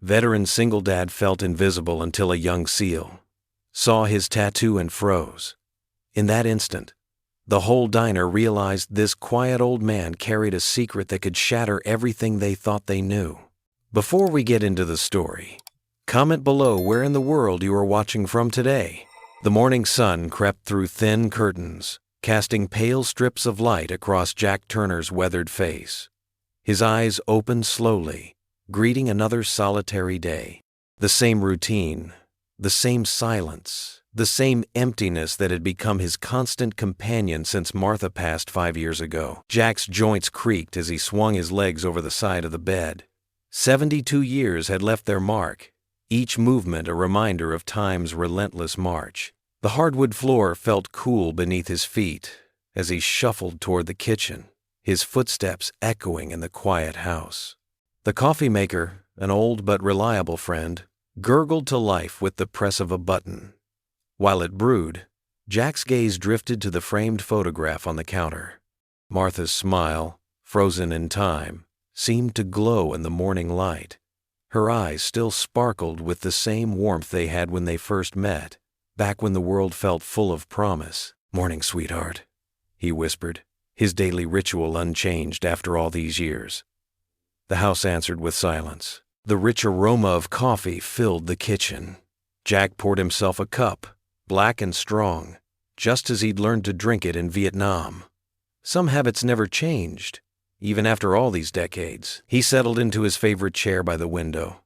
Veteran single dad felt invisible until a young SEAL saw his tattoo and froze. In that instant, the whole diner realized this quiet old man carried a secret that could shatter everything they thought they knew. Before we get into the story, comment below where in the world you are watching from today. The morning sun crept through thin curtains, casting pale strips of light across Jack Turner's weathered face. His eyes opened slowly, greeting another solitary day. The same routine, the same silence, the same emptiness that had become his constant companion since Martha passed 5 years ago. Jack's joints creaked as he swung his legs over the side of the bed. 72 years had left their mark, each movement a reminder of time's relentless march. The hardwood floor felt cool beneath his feet as he shuffled toward the kitchen, his footsteps echoing in the quiet house. The coffee maker, an old but reliable friend, gurgled to life with the press of a button. While it brewed, Jack's gaze drifted to the framed photograph on the counter. Martha's smile, frozen in time, seemed to glow in the morning light. Her eyes still sparkled with the same warmth they had when they first met, back when the world felt full of promise. "Morning, sweetheart," he whispered, his daily ritual unchanged after all these years. The house answered with silence. The rich aroma of coffee filled the kitchen. Jack poured himself a cup, black and strong, just as he'd learned to drink it in Vietnam. Some habits never changed, even after all these decades. He settled into his favorite chair by the window,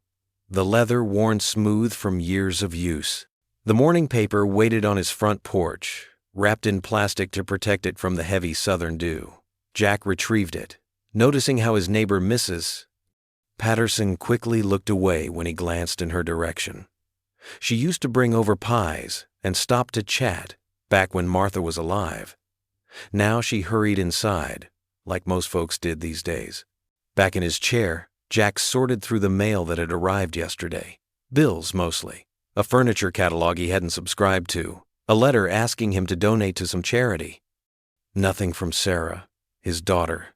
the leather worn smooth from years of use. The morning paper waited on his front porch, wrapped in plastic to protect it from the heavy southern dew. Jack retrieved it, noticing how his neighbor Mrs. Patterson quickly looked away when he glanced in her direction. She used to bring over pies and stop to chat back when Martha was alive. Now she hurried inside, like most folks did these days. Back in his chair, Jack sorted through the mail that had arrived yesterday. Bills, mostly. A furniture catalog he hadn't subscribed to. A letter asking him to donate to some charity. Nothing from Sarah, his daughter.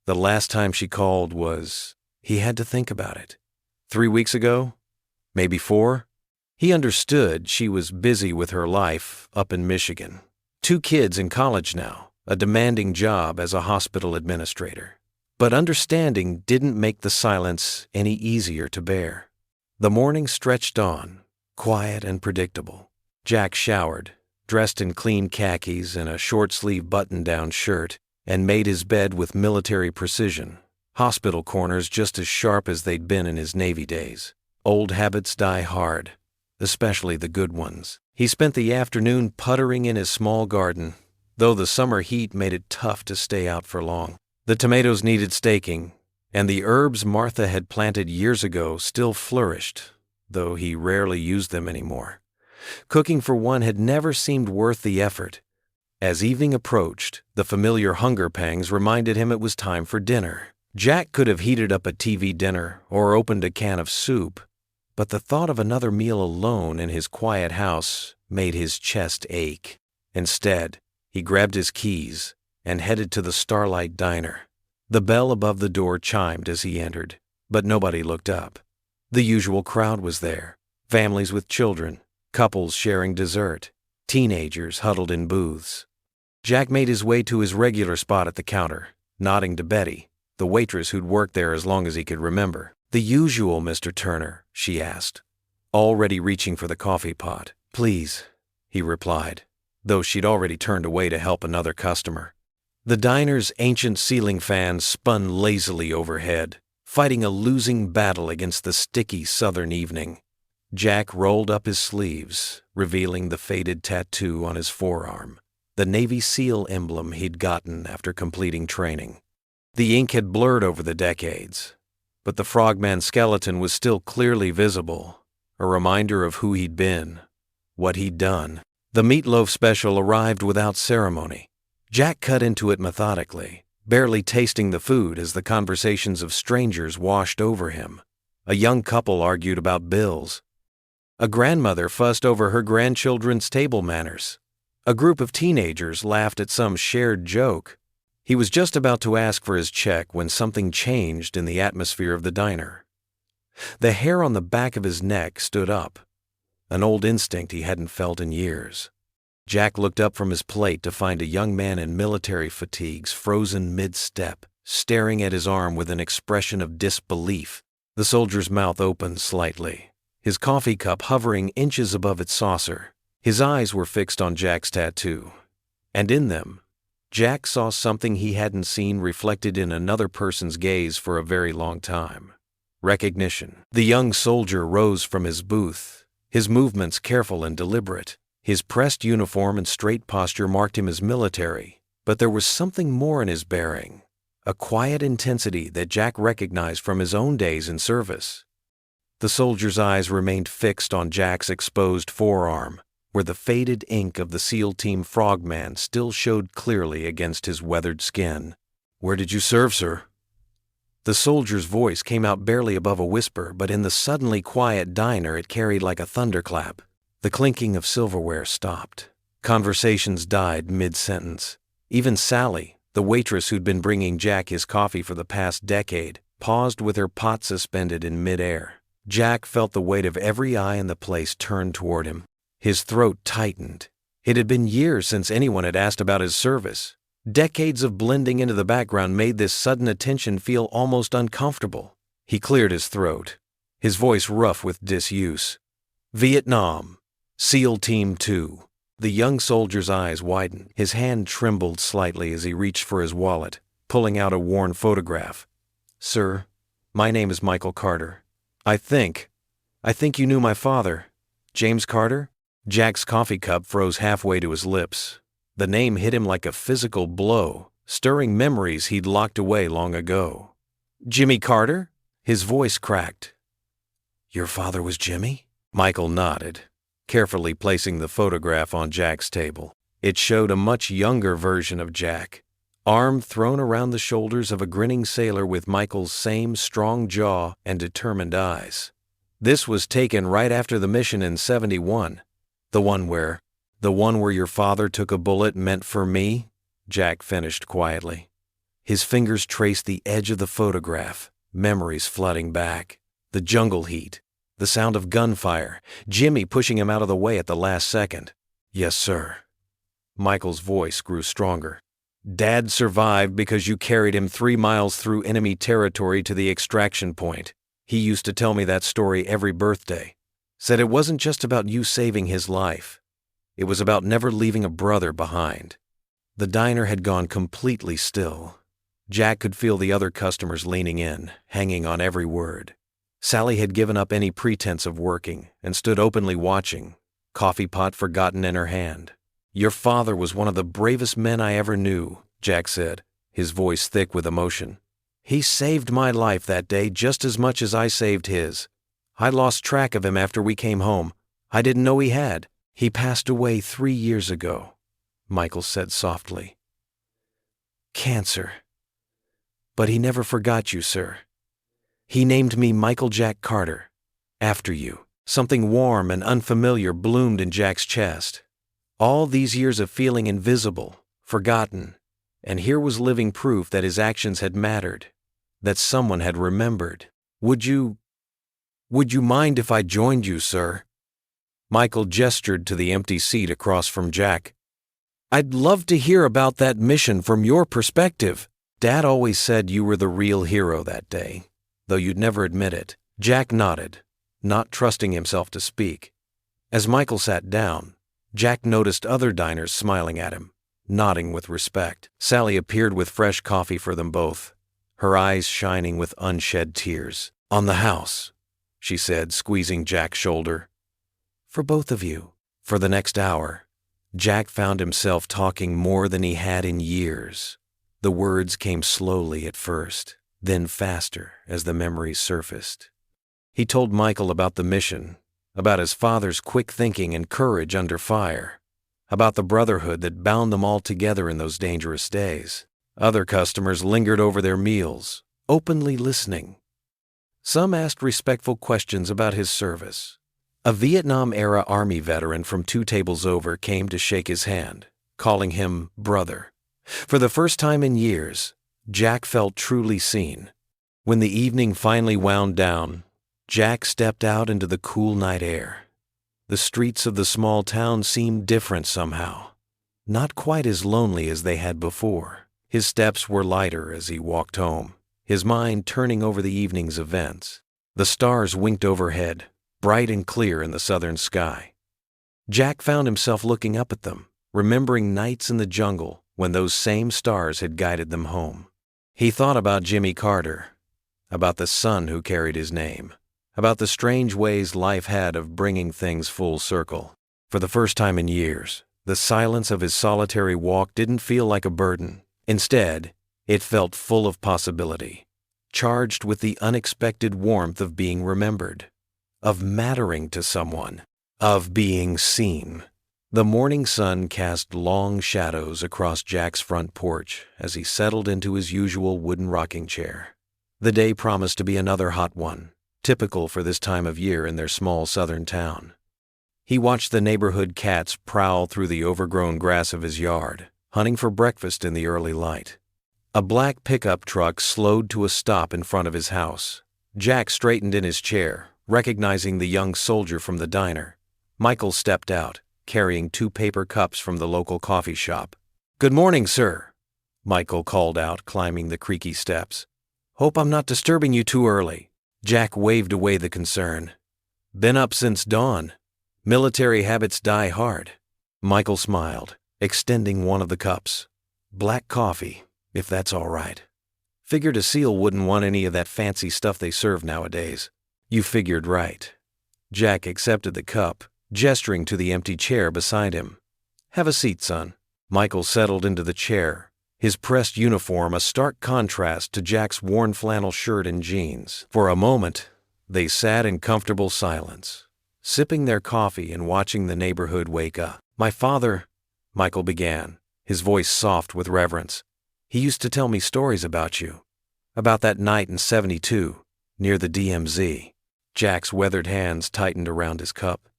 The last time she called was... He had to think about it. 3 weeks ago? Maybe 4? He understood she was busy with her life up in Michigan. 2 kids in college now, a demanding job as a hospital administrator. But understanding didn't make the silence any easier to bear. The morning stretched on, quiet and predictable. Jack showered, dressed in clean khakis and a short-sleeve button-down shirt, and made his bed with military precision. Hospital corners just as sharp as they'd been in his Navy days. Old habits die hard, especially the good ones. He spent the afternoon puttering in his small garden, though the summer heat made it tough to stay out for long. The tomatoes needed staking, and the herbs Martha had planted years ago still flourished, though he rarely used them anymore. Cooking for one had never seemed worth the effort. As evening approached, the familiar hunger pangs reminded him it was time for dinner. Jack could have heated up a TV dinner or opened a can of soup, but the thought of another meal alone in his quiet house made his chest ache. Instead, he grabbed his keys and headed to the Starlight Diner. The bell above the door chimed as he entered, but nobody looked up. The usual crowd was there, families with children, couples sharing dessert, teenagers huddled in booths. Jack made his way to his regular spot at the counter, nodding to Betty, the waitress who'd worked there as long as he could remember. "The usual, Mr. Turner?" she asked, already reaching for the coffee pot. "Please," he replied, though she'd already turned away to help another customer. The diner's ancient ceiling fan spun lazily overhead, fighting a losing battle against the sticky southern evening. Jack rolled up his sleeves, revealing the faded tattoo on his forearm, the Navy SEAL emblem he'd gotten after completing training. The ink had blurred over the decades, but the frogman skeleton was still clearly visible, a reminder of who he'd been, what he'd done. The meatloaf special arrived without ceremony. Jack cut into it methodically, barely tasting the food as the conversations of strangers washed over him. A young couple argued about bills. A grandmother fussed over her grandchildren's table manners. A group of teenagers laughed at some shared joke. He was just about to ask for his check when something changed in the atmosphere of the diner. The hair on the back of his neck stood up, an old instinct he hadn't felt in years. Jack looked up from his plate to find a young man in military fatigues frozen mid-step, staring at his arm with an expression of disbelief. The soldier's mouth opened slightly, his coffee cup hovering inches above its saucer. His eyes were fixed on Jack's tattoo, and in them, Jack saw something he hadn't seen reflected in another person's gaze for a very long time. Recognition. The young soldier rose from his booth, his movements careful and deliberate. His pressed uniform and straight posture marked him as military, but there was something more in his bearing, a quiet intensity that Jack recognized from his own days in service. The soldier's eyes remained fixed on Jack's exposed forearm, where the faded ink of the SEAL Team Frogman still showed clearly against his weathered skin. "Where did you serve, sir?" The soldier's voice came out barely above a whisper, but in the suddenly quiet diner it carried like a thunderclap. The clinking of silverware stopped. Conversations died mid-sentence. Even Sally, the waitress who'd been bringing Jack his coffee for the past decade, paused with her pot suspended in mid-air. Jack felt the weight of every eye in the place turned toward him. His throat tightened. It had been years since anyone had asked about his service. Decades of blending into the background made this sudden attention feel almost uncomfortable. He cleared his throat, his voice rough with disuse. "Vietnam. SEAL Team 2. The young soldier's eyes widened. His hand trembled slightly as he reached for his wallet, pulling out a worn photograph. "Sir, my name is Michael Carter. I think you knew my father. James Carter?" Jack's coffee cup froze halfway to his lips. The name hit him like a physical blow, stirring memories he'd locked away long ago. "Jimmy Carter?" His voice cracked. "Your father was Jimmy?" Michael nodded, carefully placing the photograph on Jack's table. It showed a much younger version of Jack, arm thrown around the shoulders of a grinning sailor with Michael's same strong jaw and determined eyes. "This was taken right after the mission in '71. The one where your father took a bullet meant for me," Jack finished quietly. His fingers traced the edge of the photograph, memories flooding back. The jungle heat, the sound of gunfire, Jimmy pushing him out of the way at the last second. "Yes, sir." Michael's voice grew stronger. "Dad survived because you carried him 3 miles through enemy territory to the extraction point. He used to tell me that story every birthday. Said it wasn't just about you saving his life. It was about never leaving a brother behind." The diner had gone completely still. Jack could feel the other customers leaning in, hanging on every word. Sally had given up any pretense of working and stood openly watching, coffee pot forgotten in her hand. "Your father was one of the bravest men I ever knew," Jack said, his voice thick with emotion. "He saved my life that day just as much as I saved his. I lost track of him after we came home. I didn't know he had. He passed away 3 years ago," Michael said softly. "Cancer. But he never forgot you, sir. He named me Michael Jack Carter, after you." Something warm and unfamiliar bloomed in Jack's chest. All these years of feeling invisible, forgotten, and here was living proof that his actions had mattered, that someone had remembered. Would you mind if I joined you, sir?" Michael gestured to the empty seat across from Jack. "I'd love to hear about that mission from your perspective. Dad always said you were the real hero that day, though you'd never admit it." Jack nodded, not trusting himself to speak. As Michael sat down, Jack noticed other diners smiling at him, nodding with respect. Sally appeared with fresh coffee for them both, her eyes shining with unshed tears. "On the house," she said, squeezing Jack's shoulder. "For both of you." For the next hour, Jack found himself talking more than he had in years. The words came slowly at first, then faster as the memories surfaced. He told Michael about the mission, about his father's quick thinking and courage under fire, about the brotherhood that bound them all together in those dangerous days. Other customers lingered over their meals, openly listening. Some asked respectful questions about his service. A Vietnam-era Army veteran from 2 tables over came to shake his hand, calling him brother. For the first time in years, Jack felt truly seen. When the evening finally wound down, Jack stepped out into the cool night air. The streets of the small town seemed different somehow. Not quite as lonely as they had before. His steps were lighter as he walked home, his mind turning over the evening's events. The stars winked overhead, bright and clear in the southern sky. Jack found himself looking up at them, remembering nights in the jungle when those same stars had guided them home. He thought about Jimmy Carter, about the son who carried his name, about the strange ways life had of bringing things full circle. For the first time in years, the silence of his solitary walk didn't feel like a burden. Instead, it felt full of possibility, charged with the unexpected warmth of being remembered, of mattering to someone, of being seen. The morning sun cast long shadows across Jack's front porch as he settled into his usual wooden rocking chair. The day promised to be another hot one, typical for this time of year in their small southern town. He watched the neighborhood cats prowl through the overgrown grass of his yard, hunting for breakfast in the early light. A black pickup truck slowed to a stop in front of his house. Jack straightened in his chair, recognizing the young soldier from the diner. Michael stepped out, carrying 2 paper cups from the local coffee shop. "Good morning, sir," Michael called out, climbing the creaky steps. "Hope I'm not disturbing you too early." Jack waved away the concern. "Been up since dawn. Military habits die hard." Michael smiled, extending one of the cups. "Black coffee, if that's all right. Figured a SEAL wouldn't want any of that fancy stuff they serve nowadays." "You figured right." Jack accepted the cup, gesturing to the empty chair beside him. "Have a seat, son." Michael settled into the chair, his pressed uniform a stark contrast to Jack's worn flannel shirt and jeans. For a moment, they sat in comfortable silence, sipping their coffee and watching the neighborhood wake up. "My father," Michael began, his voice soft with reverence, "he used to tell me stories about you, about that night in '72, near the DMZ. Jack's weathered hands tightened around his cup.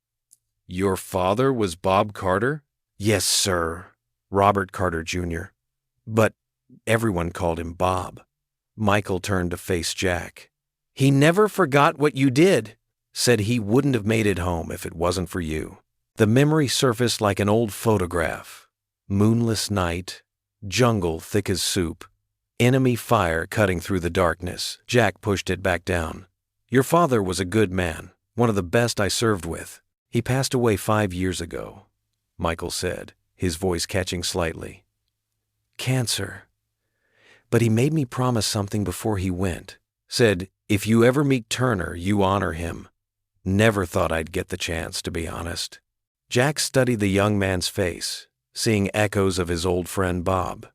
"Your father was Bob Carter?" "Yes, sir. Robert Carter, Jr. But everyone called him Bob." Michael turned to face Jack. "He never forgot what you did. Said he wouldn't have made it home if it wasn't for you." The memory surfaced like an old photograph. Moonless night, jungle thick as soup, enemy fire cutting through the darkness. Jack pushed it back down. "Your father was a good man, one of the best I served with. He passed away 5 years ago," Michael said, his voice catching slightly. "Cancer. But he made me promise something before he went. Said, if you ever meet Turner, you honor him. Never thought I'd get the chance, to be honest." Jack studied the young man's face, seeing echoes of his old friend Bob.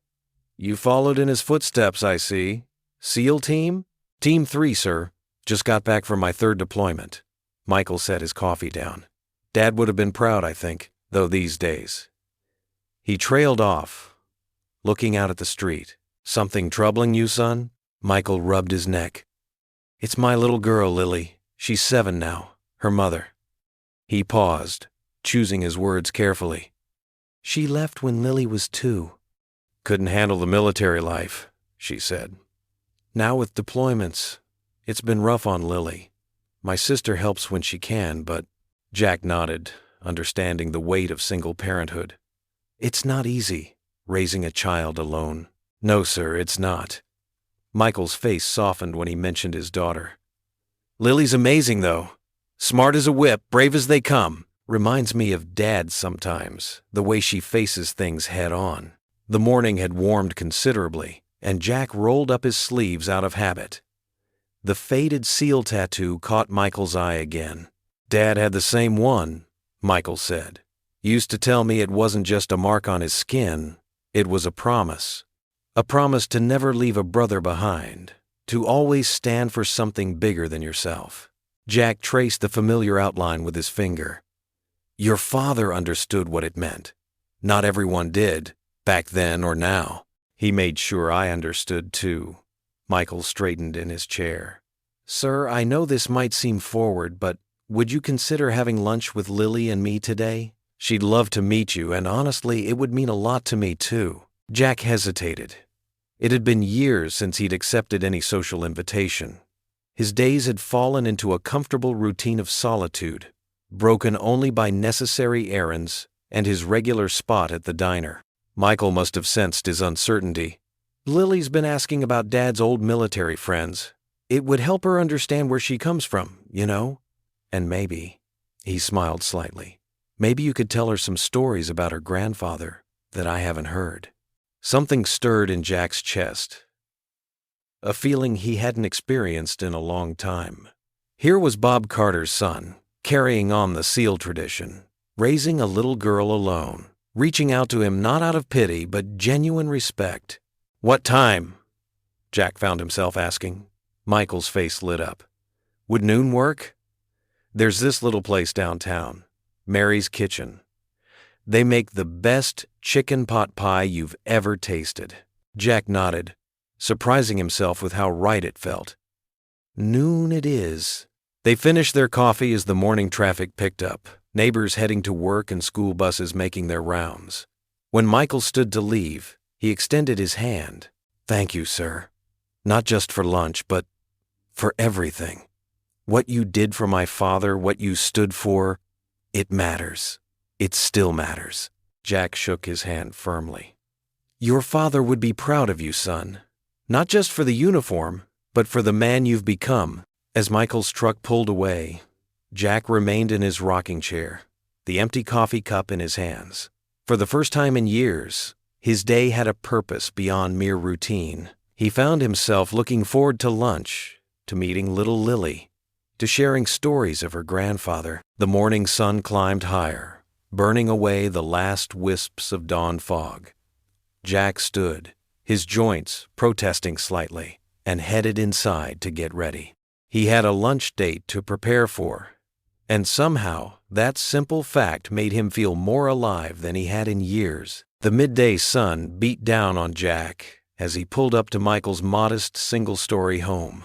"You followed in his footsteps, I see. SEAL team?" "Team 3, sir. Just got back from my 3rd deployment." Michael set his coffee down. "Dad would have been proud, I think, though these days." He trailed off, looking out at the street. "Something troubling you, son?" Michael rubbed his neck. "It's my little girl, Lily. She's 7 now. Her mother." He paused, choosing his words carefully. "She left when Lily was 2. Couldn't handle the military life," she said. "Now with deployments, it's been rough on Lily. My sister helps when she can, but—" Jack nodded, understanding the weight of single parenthood. "It's not easy, raising a child alone." "No, sir, it's not." Michael's face softened when he mentioned his daughter. "Lily's amazing, though. Smart as a whip, brave as they come. Reminds me of Dad sometimes, the way she faces things head on." The morning had warmed considerably, and Jack rolled up his sleeves out of habit. The faded SEAL tattoo caught Michael's eye again. "Dad had the same one," Michael said. "Used to tell me it wasn't just a mark on his skin, it was a promise. A promise to never leave a brother behind, to always stand for something bigger than yourself." Jack traced the familiar outline with his finger. "Your father understood what it meant. Not everyone did, back then or now." He made sure I understood too. Michael straightened in his chair. "Sir, I know this might seem forward, but would you consider having lunch with Lily and me today? She'd love to meet you, and honestly, it would mean a lot to me too." Jack hesitated. It had been years since he'd accepted any social invitation. His days had fallen into a comfortable routine of solitude, broken only by necessary errands and his regular spot at the diner. Michael must have sensed his uncertainty. Lily's been asking about Dad's old military friends. It would help her understand where she comes from, you know? And maybe, he smiled slightly, maybe you could tell her some stories about her grandfather that I haven't heard. Something stirred in Jack's chest, a feeling he hadn't experienced in a long time. Here was Bob Carter's son, carrying on the SEAL tradition, raising a little girl alone, reaching out to him not out of pity but genuine respect. "What time?" Jack found himself asking. Michael's face lit up. "Would noon work? There's this little place downtown, Mary's Kitchen. They make the best chicken pot pie you've ever tasted." Jack nodded, surprising himself with how right it felt. Noon it is. They finished their coffee as the morning traffic picked up, neighbors heading to work and school buses making their rounds. When Michael stood to leave, he extended his hand. "Thank you, sir. Not just for lunch, but for everything. What you did for my father, what you stood for, it matters. It still matters." Jack shook his hand firmly. "Your father would be proud of you, son. Not just for the uniform, but for the man you've become." As Michael's truck pulled away, Jack remained in his rocking chair, the empty coffee cup in his hands. For the first time in years, his day had a purpose beyond mere routine. He found himself looking forward to lunch, to meeting little Lily, to sharing stories of her grandfather. The morning sun climbed higher, burning away the last wisps of dawn fog. Jack stood, his joints protesting slightly, and headed inside to get ready. He had a lunch date to prepare for, and somehow that simple fact made him feel more alive than he had in years. The midday sun beat down on Jack as he pulled up to Michael's modest single-story home.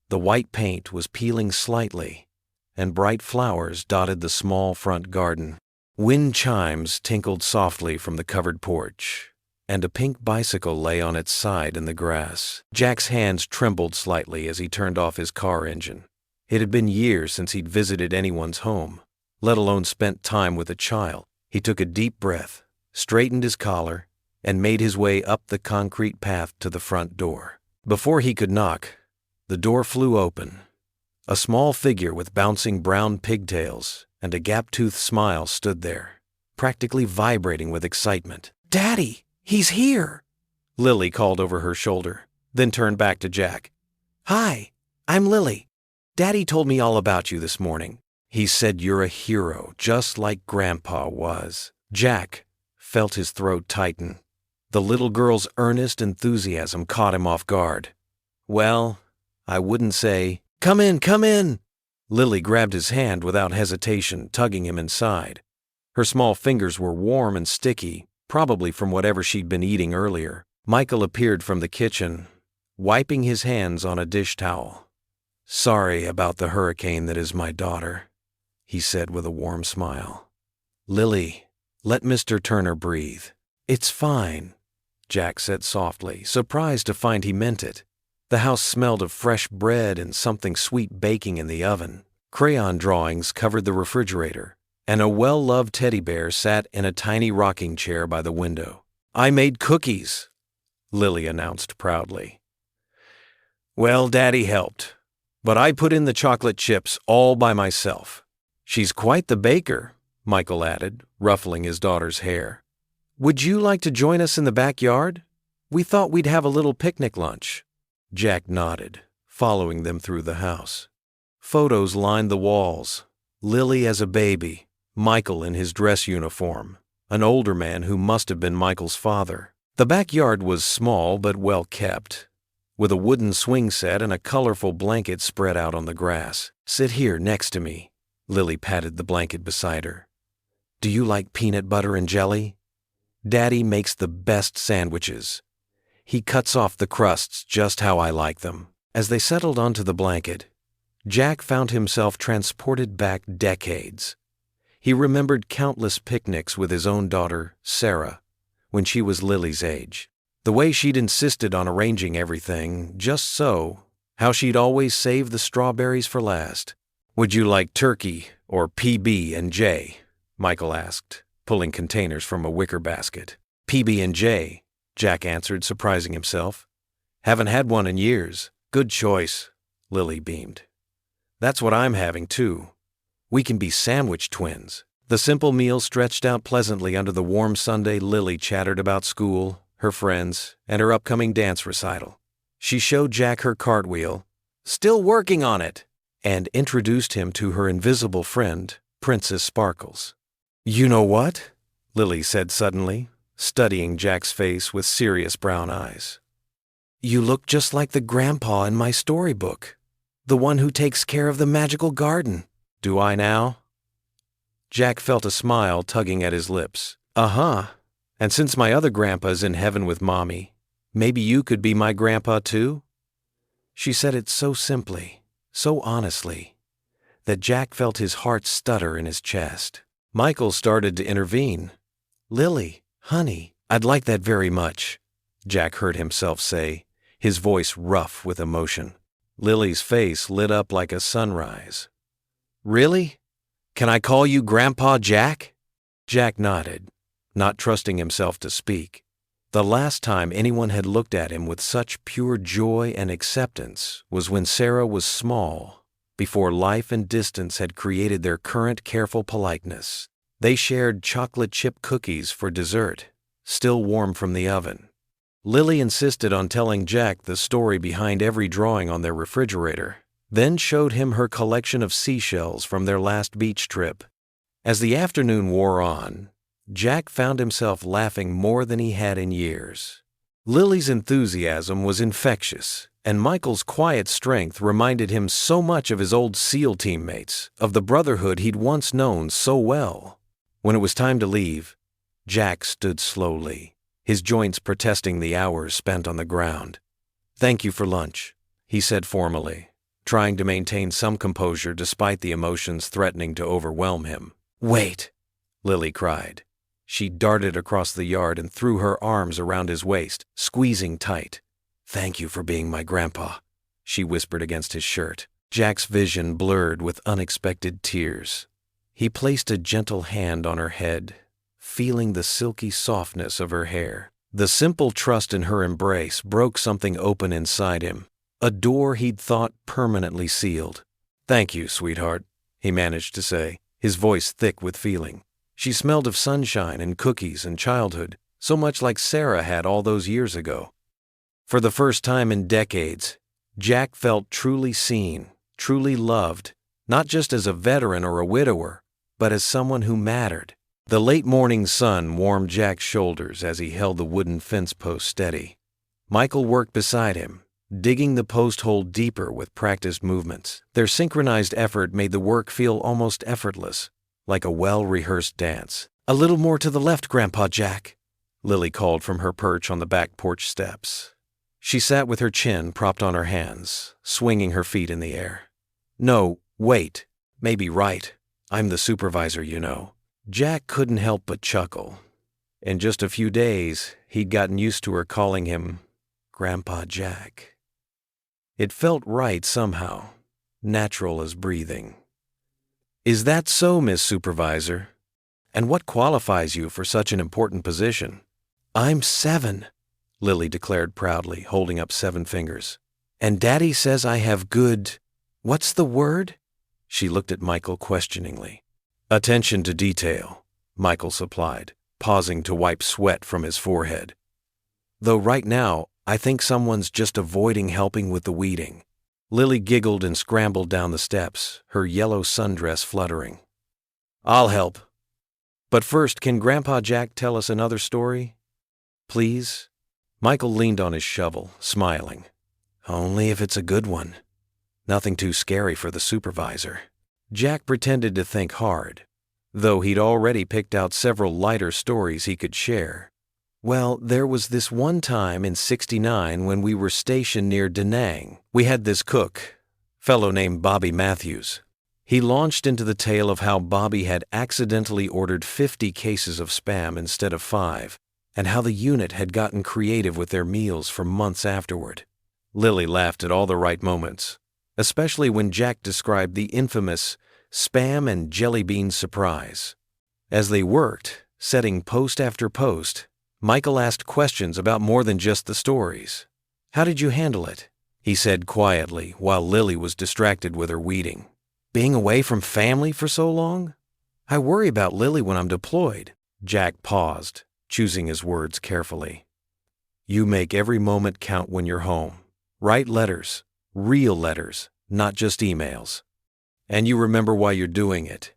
The white paint was peeling slightly, and bright flowers dotted the small front garden. Wind chimes tinkled softly from the covered porch, and a pink bicycle lay on its side in the grass. Jack's hands trembled slightly as he turned off his car engine. It had been years since he'd visited anyone's home, let alone spent time with a child. He took a deep breath, straightened his collar, and made his way up the concrete path to the front door. Before he could knock, the door flew open. A small figure with bouncing brown pigtails and a gap-toothed smile stood there, practically vibrating with excitement. "Daddy, he's here!" Lily called over her shoulder, then turned back to Jack. "Hi, I'm Lily. Daddy told me all about you this morning. He said you're a hero, just like Grandpa was." Jack felt his throat tighten. The little girl's earnest enthusiasm caught him off guard. "Well, I wouldn't say—" "Come in, come in!" Lily grabbed his hand without hesitation, tugging him inside. Her small fingers were warm and sticky, probably from whatever she'd been eating earlier. Michael appeared from the kitchen, wiping his hands on a dish towel. "Sorry about the hurricane that is my daughter," he said with a warm smile. "Lily, let Mr. Turner breathe." "It's fine," Jack said softly, surprised to find he meant it. The house smelled of fresh bread and something sweet baking in the oven. Crayon drawings covered the refrigerator, and a well-loved teddy bear sat in a tiny rocking chair by the window. "I made cookies," Lily announced proudly. "Well, Daddy helped, but I put in the chocolate chips all by myself." "She's quite the baker," Michael added, ruffling his daughter's hair. "Would you like to join us in the backyard? We thought we'd have a little picnic lunch." Jack nodded, following them through the house. Photos lined the walls. Lily as a baby, Michael in his dress uniform, an older man who must have been Michael's father. The backyard was small but well kept, with a wooden swing set and a colorful blanket spread out on the grass. "Sit here next to me," Lily patted the blanket beside her. "Do you like peanut butter and jelly? Daddy makes the best sandwiches. He cuts off the crusts just how I like them." As they settled onto the blanket, Jack found himself transported back decades. He remembered countless picnics with his own daughter, Sarah, when she was Lily's age. The way she'd insisted on arranging everything just so, How she'd always save the strawberries for last. "Would you like turkey or PB&J?" Michael asked, pulling containers from a wicker basket. "PB&J," Jack answered, surprising himself. "Haven't had one in years." "Good choice," Lily beamed. "That's what I'm having, too. We can be sandwich twins." The simple meal stretched out pleasantly under the warm Sunday. Lily chattered about school, her friends, and her upcoming dance recital. She showed Jack her cartwheel, "Still working on it," and introduced him to her invisible friend, Princess Sparkles. "You know what?" Lily said suddenly, studying Jack's face with serious brown eyes. "You look just like the grandpa in my storybook, the one who takes care of the magical garden." "Do I now?" Jack felt a smile tugging at his lips. "Uh-huh. And since my other grandpa's in heaven with Mommy, maybe you could be my grandpa too?" She said it so simply, so honestly, that Jack felt his heart stutter in his chest. Michael started to intervene. "Lily, honey, I'd like that very much," Jack heard himself say, his voice rough with emotion. Lily's face lit up like a sunrise. "Really? Can I call you Grandpa Jack?" Jack nodded, not trusting himself to speak. The last time anyone had looked at him with such pure joy and acceptance was when Sarah was small, before life and distance had created their current careful politeness. They shared chocolate chip cookies for dessert, still warm from the oven. Lily insisted on telling Jack the story behind every drawing on their refrigerator, then showed him her collection of seashells from their last beach trip. As the afternoon wore on, Jack found himself laughing more than he had in years. Lily's enthusiasm was infectious, and Michael's quiet strength reminded him so much of his old SEAL teammates, of the brotherhood he'd once known so well. When it was time to leave, Jack stood slowly, his joints protesting the hours spent on the ground. "Thank you for lunch," he said formally, trying to maintain some composure despite the emotions threatening to overwhelm him. "Wait!" Lily cried. She darted across the yard and threw her arms around his waist, squeezing tight. "Thank you for being my grandpa," she whispered against his shirt. Jack's vision blurred with unexpected tears. He placed a gentle hand on her head, feeling the silky softness of her hair. The simple trust in her embrace broke something open inside him, a door he'd thought permanently sealed. "Thank you, sweetheart," he managed to say, his voice thick with feeling. She smelled of sunshine and cookies and childhood, so much like Sarah had all those years ago. For the first time in decades, Jack felt truly seen, truly loved, not just as a veteran or a widower, but as someone who mattered. The late morning sun warmed Jack's shoulders as he held the wooden fence post steady. Michael worked beside him, digging the post hole deeper with practiced movements. Their synchronized effort made the work feel almost effortless, like a well-rehearsed dance. "A little more to the left, Grandpa Jack," Lily called from her perch on the back porch steps. She sat with her chin propped on her hands, swinging her feet in the air. "No, wait. Maybe right. I'm the supervisor, you know." Jack couldn't help but chuckle. In just a few days, he'd gotten used to her calling him Grandpa Jack. It felt right somehow, natural as breathing. "Is that so, Miss Supervisor? And what qualifies you for such an important position?" "I'm 7, Lily declared proudly, holding up 7 fingers. "And Daddy says I have good... what's the word?" She looked at Michael questioningly. "Attention to detail," Michael supplied, pausing to wipe sweat from his forehead. "Though right now, I think someone's just avoiding helping with the weeding." Lily giggled and scrambled down the steps, her yellow sundress fluttering. "I'll help. But first, can Grandpa Jack tell us another story? Please?" Michael leaned on his shovel, smiling. "Only if it's a good one. Nothing too scary for the supervisor." Jack pretended to think hard, though he'd already picked out several lighter stories he could share. "Well, there was this one time in '69 when we were stationed near Da Nang. We had this cook, fellow named Bobby Matthews. He launched into the tale of how Bobby had accidentally ordered 50 cases of Spam instead of 5, and how the unit had gotten creative with their meals for months afterward. Lily laughed at all the right moments, especially when Jack described the infamous Spam and Jelly Bean surprise. As they worked, setting post after post, Michael asked questions about more than just the stories. "How did you handle it?" he said quietly while Lily was distracted with her weeding. "Being away from family for so long? I worry about Lily when I'm deployed." Jack paused, choosing his words carefully. "You make every moment count when you're home. Write letters, real letters, not just emails. And you remember why you're doing it."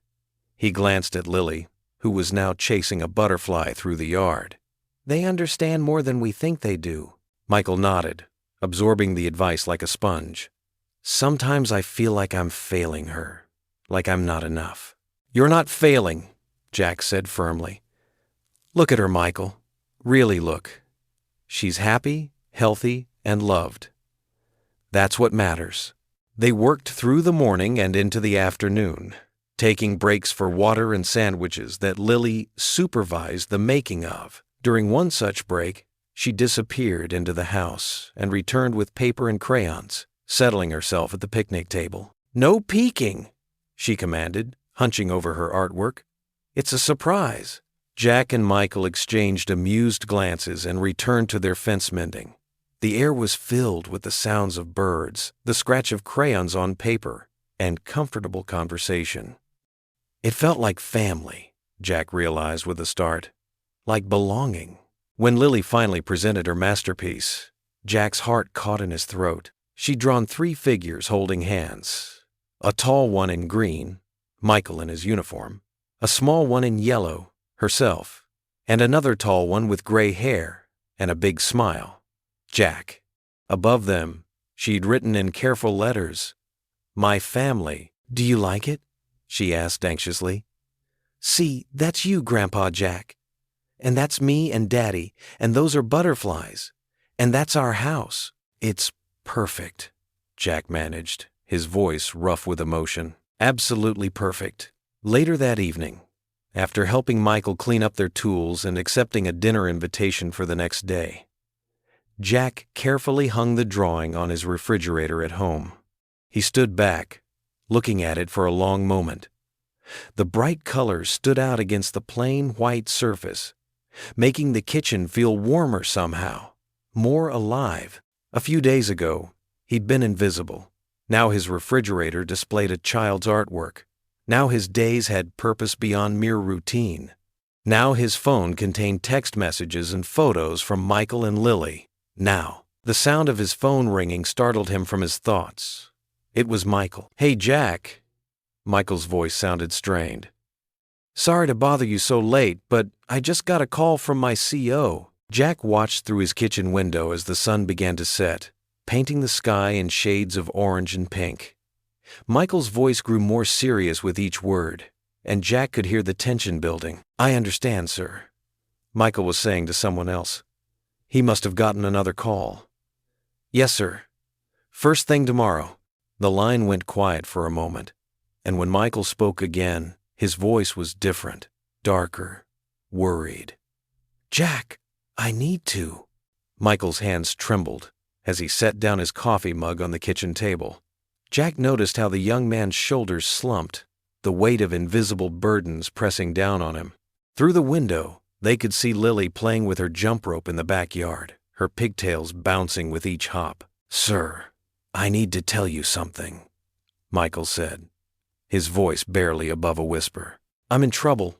He glanced at Lily, who was now chasing a butterfly through the yard. "They understand more than we think they do." Michael nodded, absorbing the advice like a sponge. "Sometimes I feel like I'm failing her, like I'm not enough." "You're not failing," Jack said firmly. "Look at her, Michael. Really look. She's happy, healthy, and loved. That's what matters." They worked through the morning and into the afternoon, taking breaks for water and sandwiches that Lily supervised the making of. During one such break, she disappeared into the house and returned with paper and crayons, settling herself at the picnic table. "No peeking," she commanded, hunching over her artwork. "It's a surprise." Jack and Michael exchanged amused glances and returned to their fence mending. The air was filled with the sounds of birds, the scratch of crayons on paper, and comfortable conversation. It felt like family, Jack realized with a start, like belonging. When Lily finally presented her masterpiece, Jack's heart caught in his throat. She'd drawn 3 figures holding hands, a tall one in green, Michael in his uniform, a small one in yellow, herself, and another tall one with gray hair and a big smile, Jack. Above them, she'd written in careful letters, "My family." "Do you like it?" she asked anxiously. "See, that's you, Grandpa Jack. And that's me and Daddy, and those are butterflies. And that's our house." "It's perfect," Jack managed, his voice rough with emotion. "Absolutely perfect." Later that evening, after helping Michael clean up their tools and accepting a dinner invitation for the next day, Jack carefully hung the drawing on his refrigerator at home. He stood back, looking at it for a long moment. The bright colors stood out against the plain white surface, making the kitchen feel warmer somehow, more alive. A few days ago, he'd been invisible. Now his refrigerator displayed a child's artwork. Now his days had purpose beyond mere routine. Now his phone contained text messages and photos from Michael and Lily. Now, the sound of his phone ringing startled him from his thoughts. It was Michael. "Hey, Jack." Michael's voice sounded strained. "Sorry to bother you so late, but I just got a call from my CO." Jack watched through his kitchen window as the sun began to set, painting the sky in shades of orange and pink. Michael's voice grew more serious with each word, and Jack could hear the tension building. "I understand, sir," Michael was saying to someone else. He must have gotten another call. "Yes, sir. First thing tomorrow." The line went quiet for a moment, and when Michael spoke again, his voice was different, darker, worried. "Jack, I need to." Michael's hands trembled as he set down his coffee mug on the kitchen table. Jack noticed how the young man's shoulders slumped, the weight of invisible burdens pressing down on him. Through the window, they could see Lily playing with her jump rope in the backyard, her pigtails bouncing with each hop. "Sir, I need to tell you something," Michael said, his voice barely above a whisper. "I'm in trouble.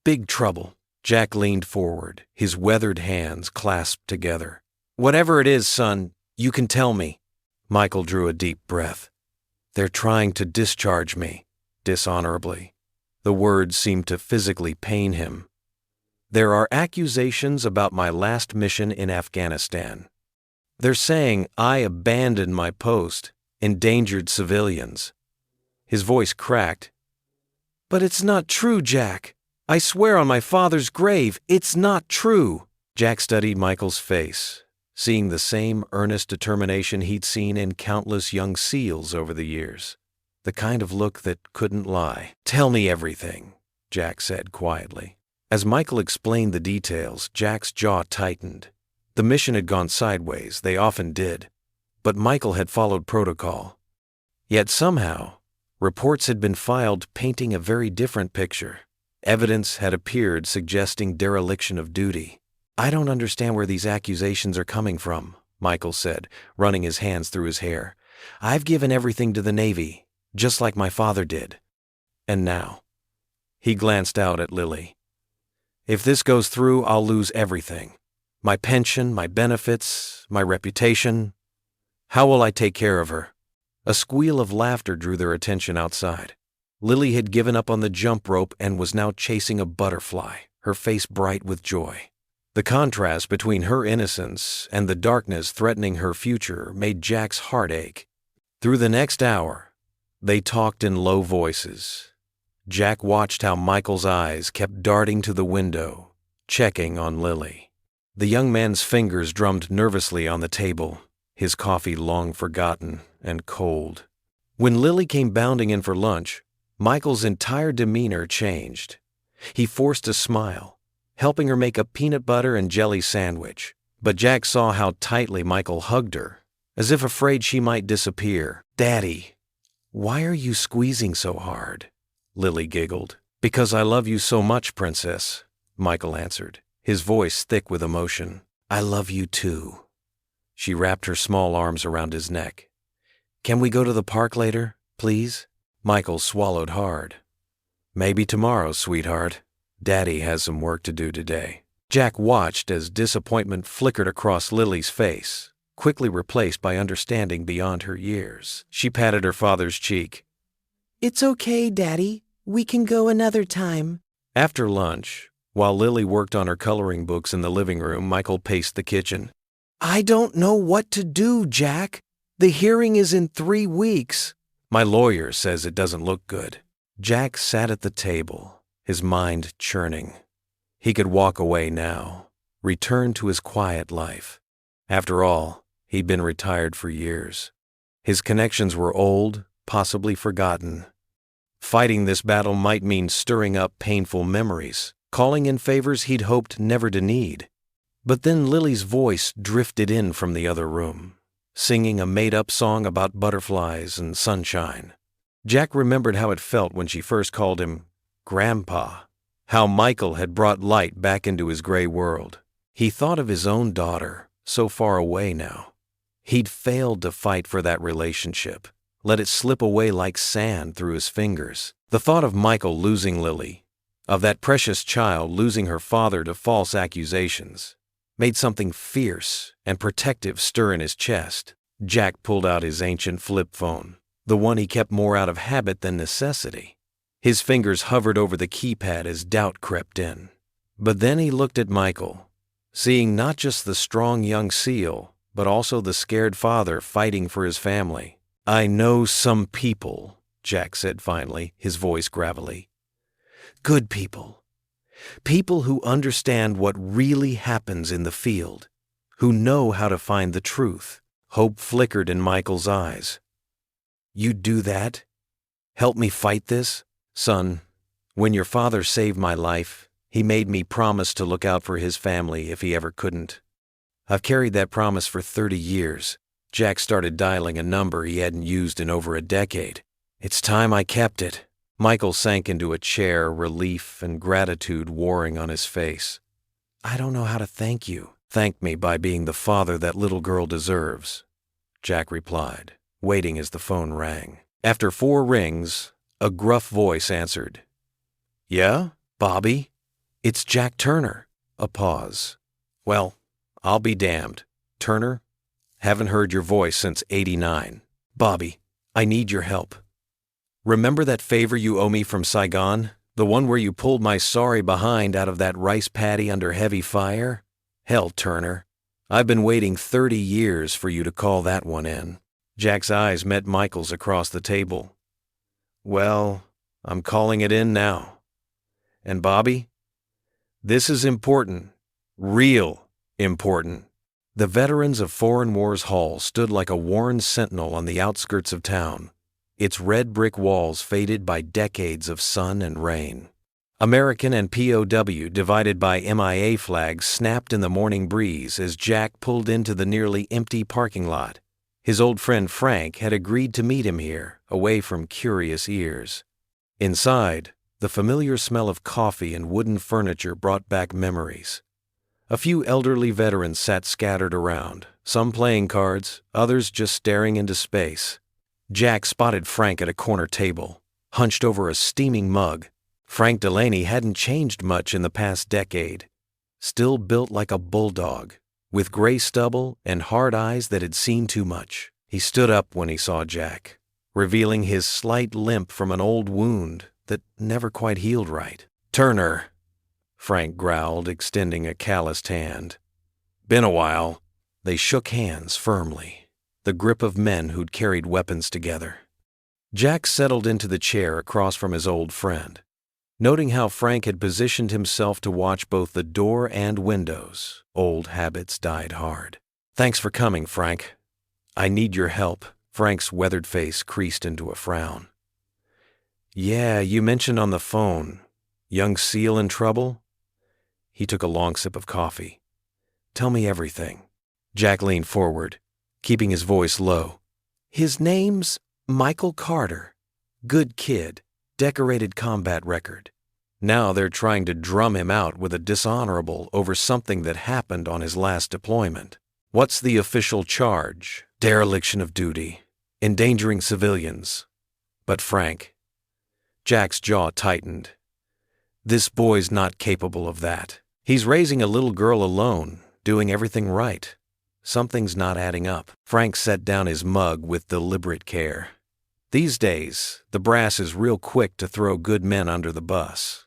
Big trouble." Jack leaned forward, his weathered hands clasped together. "Whatever it is, son, you can tell me." Michael drew a deep breath. "They're trying to discharge me, dishonorably." The words seemed to physically pain him. "There are accusations about my last mission in Afghanistan. They're saying I abandoned my post, endangered civilians." His voice cracked. "But it's not true, Jack. I swear on my father's grave, it's not true." Jack studied Michael's face, seeing the same earnest determination he'd seen in countless young SEALs over the years, the kind of look that couldn't lie. "Tell me everything," Jack said quietly. As Michael explained the details, Jack's jaw tightened. The mission had gone sideways, they often did. but Michael had followed protocol. Yet somehow, reports had been filed painting a very different picture. Evidence had appeared suggesting dereliction of duty. "I don't understand where these accusations are coming from," Michael said, running his hands through his hair. "I've given everything to the Navy, just like my father did. And now," he glanced out at Lily, "if this goes through, I'll lose everything. My pension, my benefits, my reputation. How will I take care of her?" A squeal of laughter drew their attention outside. Lily had given up on the jump rope and was now chasing a butterfly, her face bright with joy. The contrast between her innocence and the darkness threatening her future made Jack's heart ache. Through the next hour, they talked in low voices. Jack watched how Michael's eyes kept darting to the window, checking on Lily. The young man's fingers drummed nervously on the table, his coffee long forgotten and cold. When Lily came bounding in for lunch, Michael's entire demeanor changed. He forced a smile, helping her make a peanut butter and jelly sandwich. But Jack saw how tightly Michael hugged her, as if afraid she might disappear. "Daddy, why are you squeezing so hard?" Lily giggled. "Because I love you so much, Princess," Michael answered, his voice thick with emotion. "I love you too." She wrapped her small arms around his neck. "Can we go to the park later, please?" Michael swallowed hard. "Maybe tomorrow, sweetheart. Daddy has some work to do today." Jack watched as disappointment flickered across Lily's face, quickly replaced by understanding beyond her years. She patted her father's cheek. "It's okay, Daddy. We can go another time." After lunch, while Lily worked on her coloring books in the living room, Michael paced the kitchen. "I don't know what to do, Jack. The hearing is in 3 weeks. "My lawyer says it doesn't look good." Jack sat at the table, his mind churning. He could walk away now, return to his quiet life. After all, he'd been retired for years. His connections were old, possibly forgotten. Fighting this battle might mean stirring up painful memories, calling in favors he'd hoped never to need. But then Lily's voice drifted in from the other room, singing a made-up song about butterflies and sunshine. Jack remembered how it felt when she first called him Grandpa, how Michael had brought light back into his gray world. He thought of his own daughter, so far away now. He'd failed to fight for that relationship, let it slip away like sand through his fingers. The thought of Michael losing Lily, of that precious child losing her father to false accusations, made something fierce and protective stir in his chest. Jack pulled out his ancient flip phone, the one he kept more out of habit than necessity. His fingers hovered over the keypad as doubt crept in. But then he looked at Michael, seeing not just the strong young SEAL, but also the scared father fighting for his family. "I know some people," Jack said finally, his voice gravelly. "Good people. People who understand what really happens in the field, who know how to find the truth." Hope flickered in Michael's eyes. "You'd do that? Help me fight this?" "Son, when your father saved my life, he made me promise to look out for his family if he ever couldn't. I've carried that promise for 30 years. Jack started dialing a number he hadn't used in over a decade. "It's time I kept it." Michael sank into a chair, relief and gratitude warring on his face. "I don't know how to thank you." "Thank me by being the father that little girl deserves," Jack replied, waiting as the phone rang. After 4 rings, a gruff voice answered. "Yeah, Bobby? It's Jack Turner." A pause. "Well, I'll be damned. Turner, haven't heard your voice since '89. Bobby, I need your help. Remember that favor you owe me from Saigon? The one where you pulled my sorry behind out of that rice paddy under heavy fire? Hell, Turner, I've been waiting 30 years for you to call that one in." Jack's eyes met Michael's across the table. "Well, I'm calling it in now. And Bobby, this is important. Real important." The Veterans of Foreign Wars Hall stood like a worn sentinel on the outskirts of town, its red brick walls faded by decades of sun and rain. American and POW divided by MIA flags snapped in the morning breeze as Jack pulled into the nearly empty parking lot. His old friend Frank had agreed to meet him here, away from curious ears. Inside, the familiar smell of coffee and wooden furniture brought back memories. A few elderly veterans sat scattered around, some playing cards, others just staring into space. Jack spotted Frank at a corner table, hunched over a steaming mug. Frank Delaney hadn't changed much in the past decade. Still built like a bulldog, with gray stubble and hard eyes that had seen too much. He stood up when he saw Jack, revealing his slight limp from an old wound that never quite healed right. "Turner," Frank growled, extending a calloused hand. "Been a while." They shook hands firmly, the grip of men who'd carried weapons together. Jack settled into the chair across from his old friend. Noting how Frank had positioned himself to watch both the door and windows, old habits died hard. "Thanks for coming, Frank. I need your help." Frank's weathered face creased into a frown. "Yeah, you mentioned on the phone. Young SEAL in trouble?" He took a long sip of coffee. "Tell me everything." Jack leaned forward, keeping his voice low. "His name's Michael Carter. Good kid, decorated combat record. Now they're trying to drum him out with a dishonorable over something that happened on his last deployment. What's the official charge? Dereliction of duty, endangering civilians. But Frank..." Jack's jaw tightened. "This boy's not capable of that. He's raising a little girl alone, doing everything right. Something's not adding up." Frank set down his mug with deliberate care. These days, the brass is real quick to throw good men under the bus.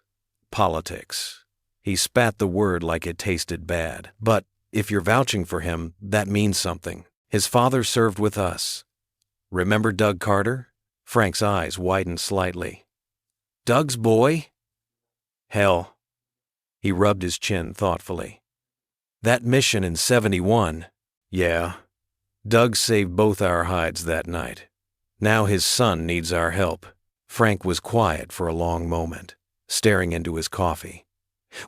Politics. He spat the word like it tasted bad. "But if you're vouching for him, that means something. His father served with us. Remember Doug Carter?" Frank's eyes widened slightly. "Doug's boy?" "Hell." He rubbed his chin thoughtfully. "That mission in 71. Yeah. Doug saved both our hides that night. Now his son needs our help." Frank was quiet for a long moment, staring into his coffee.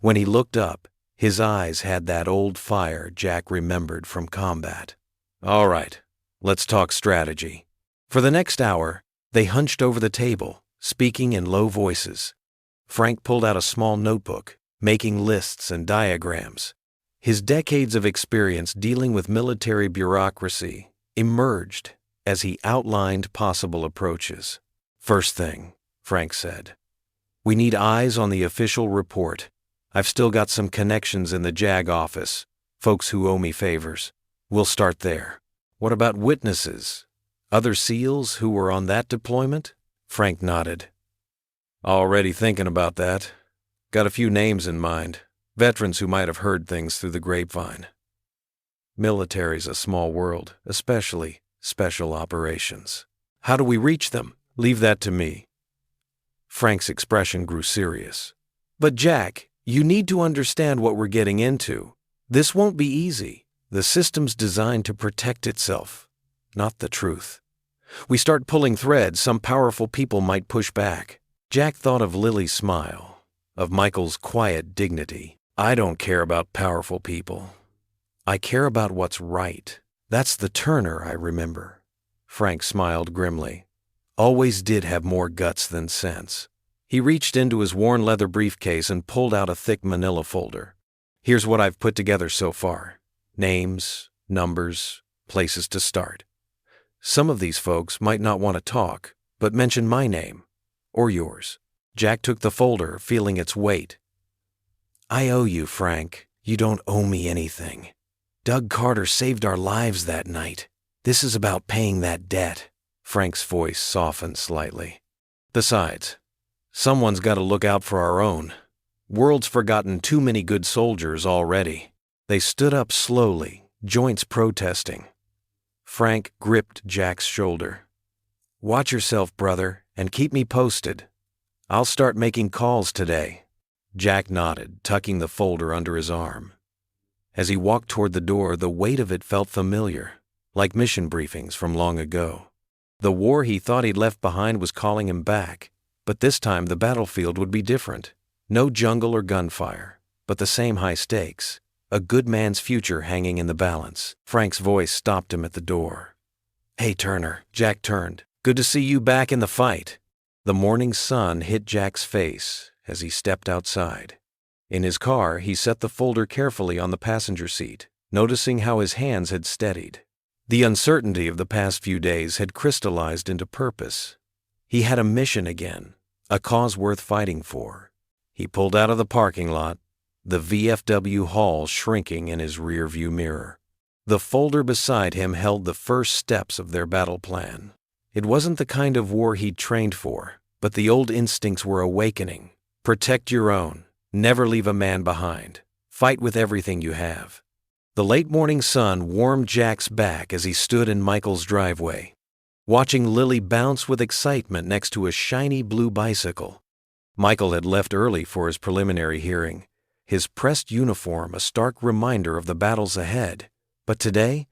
When he looked up, his eyes had that old fire Jack remembered from combat. "All right, let's talk strategy." For the next hour, they hunched over the table, speaking in low voices. Frank pulled out a small notebook, making lists and diagrams. His decades of experience dealing with military bureaucracy emerged as he outlined possible approaches. "First thing," Frank said, "we need eyes on the official report. I've still got some connections in the JAG office, folks who owe me favors. We'll start there." "What about witnesses? Other SEALs who were on that deployment?" Frank nodded. "Already thinking about that. Got a few names in mind. Veterans who might have heard things through the grapevine. Military's a small world, especially special operations. How do we reach them? Leave that to me." Frank's expression grew serious. "But Jack, you need to understand what we're getting into. This won't be easy. The system's designed to protect itself, not the truth. We start pulling threads, some powerful people might push back." Jack thought of Lily's smile, of Michael's quiet dignity. "I don't care about powerful people. I care about what's right. That's the Turner I remember." Frank smiled grimly. Always did have more guts than sense. He reached into his worn leather briefcase and pulled out a thick manila folder. "Here's what I've put together so far. Names, numbers, places to start. Some of these folks might not want to talk, but mention my name, or yours." Jack took the folder, feeling its weight. "I owe you, Frank. You don't owe me anything. Doug Carter saved our lives that night. This is about paying that debt." Frank's voice softened slightly. "Besides, someone's got to look out for our own. World's forgotten too many good soldiers already." They stood up slowly, joints protesting. Frank gripped Jack's shoulder. "Watch yourself, brother, and keep me posted. I'll start making calls today." Jack nodded, tucking the folder under his arm. As he walked toward the door, the weight of it felt familiar, like mission briefings from long ago. The war he thought he'd left behind was calling him back, but this time the battlefield would be different. No jungle or gunfire, but the same high stakes. A good man's future hanging in the balance. Frank's voice stopped him at the door. Hey, Turner. Jack turned. Good to see you back in the fight. The morning sun hit Jack's face as he stepped outside. In his car, he set the folder carefully on the passenger seat, noticing how his hands had steadied. The uncertainty of the past few days had crystallized into purpose. He had a mission again, a cause worth fighting for. He pulled out of the parking lot, the VFW Hall shrinking in his rearview mirror. The folder beside him held the first steps of their battle plan. It wasn't the kind of war he'd trained for, but the old instincts were awakening. Protect your own. Never leave a man behind. Fight with everything you have. The late morning sun warmed Jack's back as he stood in Michael's driveway, watching Lily bounce with excitement next to a shiny blue bicycle. Michael had left early for his preliminary hearing, his pressed uniform a stark reminder of the battles ahead. But today,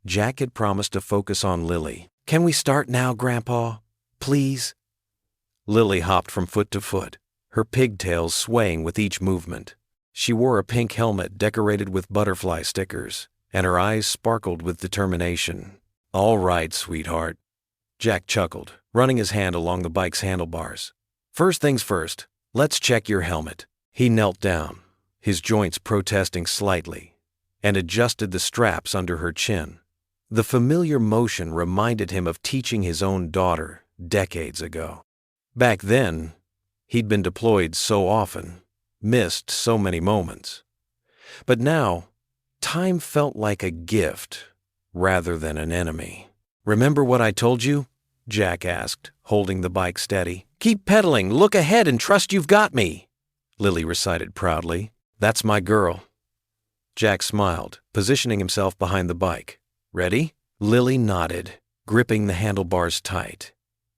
Jack had promised to focus on Lily. Can we start now, Grandpa? Please? Lily hopped from foot to foot, her pigtails swaying with each movement. She wore a pink helmet decorated with butterfly stickers, and her eyes sparkled with determination. All right, sweetheart. Jack chuckled, running his hand along the bike's handlebars. First things first, let's check your helmet. He knelt down, his joints protesting slightly, and adjusted the straps under her chin. The familiar motion reminded him of teaching his own daughter decades ago. Back then, he'd been deployed so often, missed so many moments. But now, time felt like a gift rather than an enemy. Remember what I told you? Jack asked, holding the bike steady. Keep pedaling, look ahead, and trust you've got me, Lily recited proudly. That's my girl. Jack smiled, positioning himself behind the bike. Ready? Lily nodded, gripping the handlebars tight.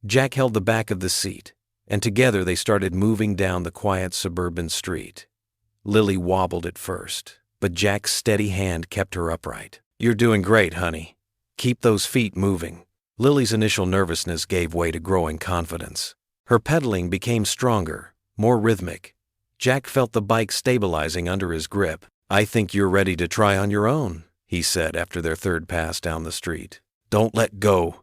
Jack held the back of the seat, and together they started moving down the quiet suburban street. Lily wobbled at first, but Jack's steady hand kept her upright. You're doing great, honey. Keep those feet moving. Lily's initial nervousness gave way to growing confidence. Her pedaling became stronger, more rhythmic. Jack felt the bike stabilizing under his grip. I think you're ready to try on your own, he said after their third pass down the street. Don't let go.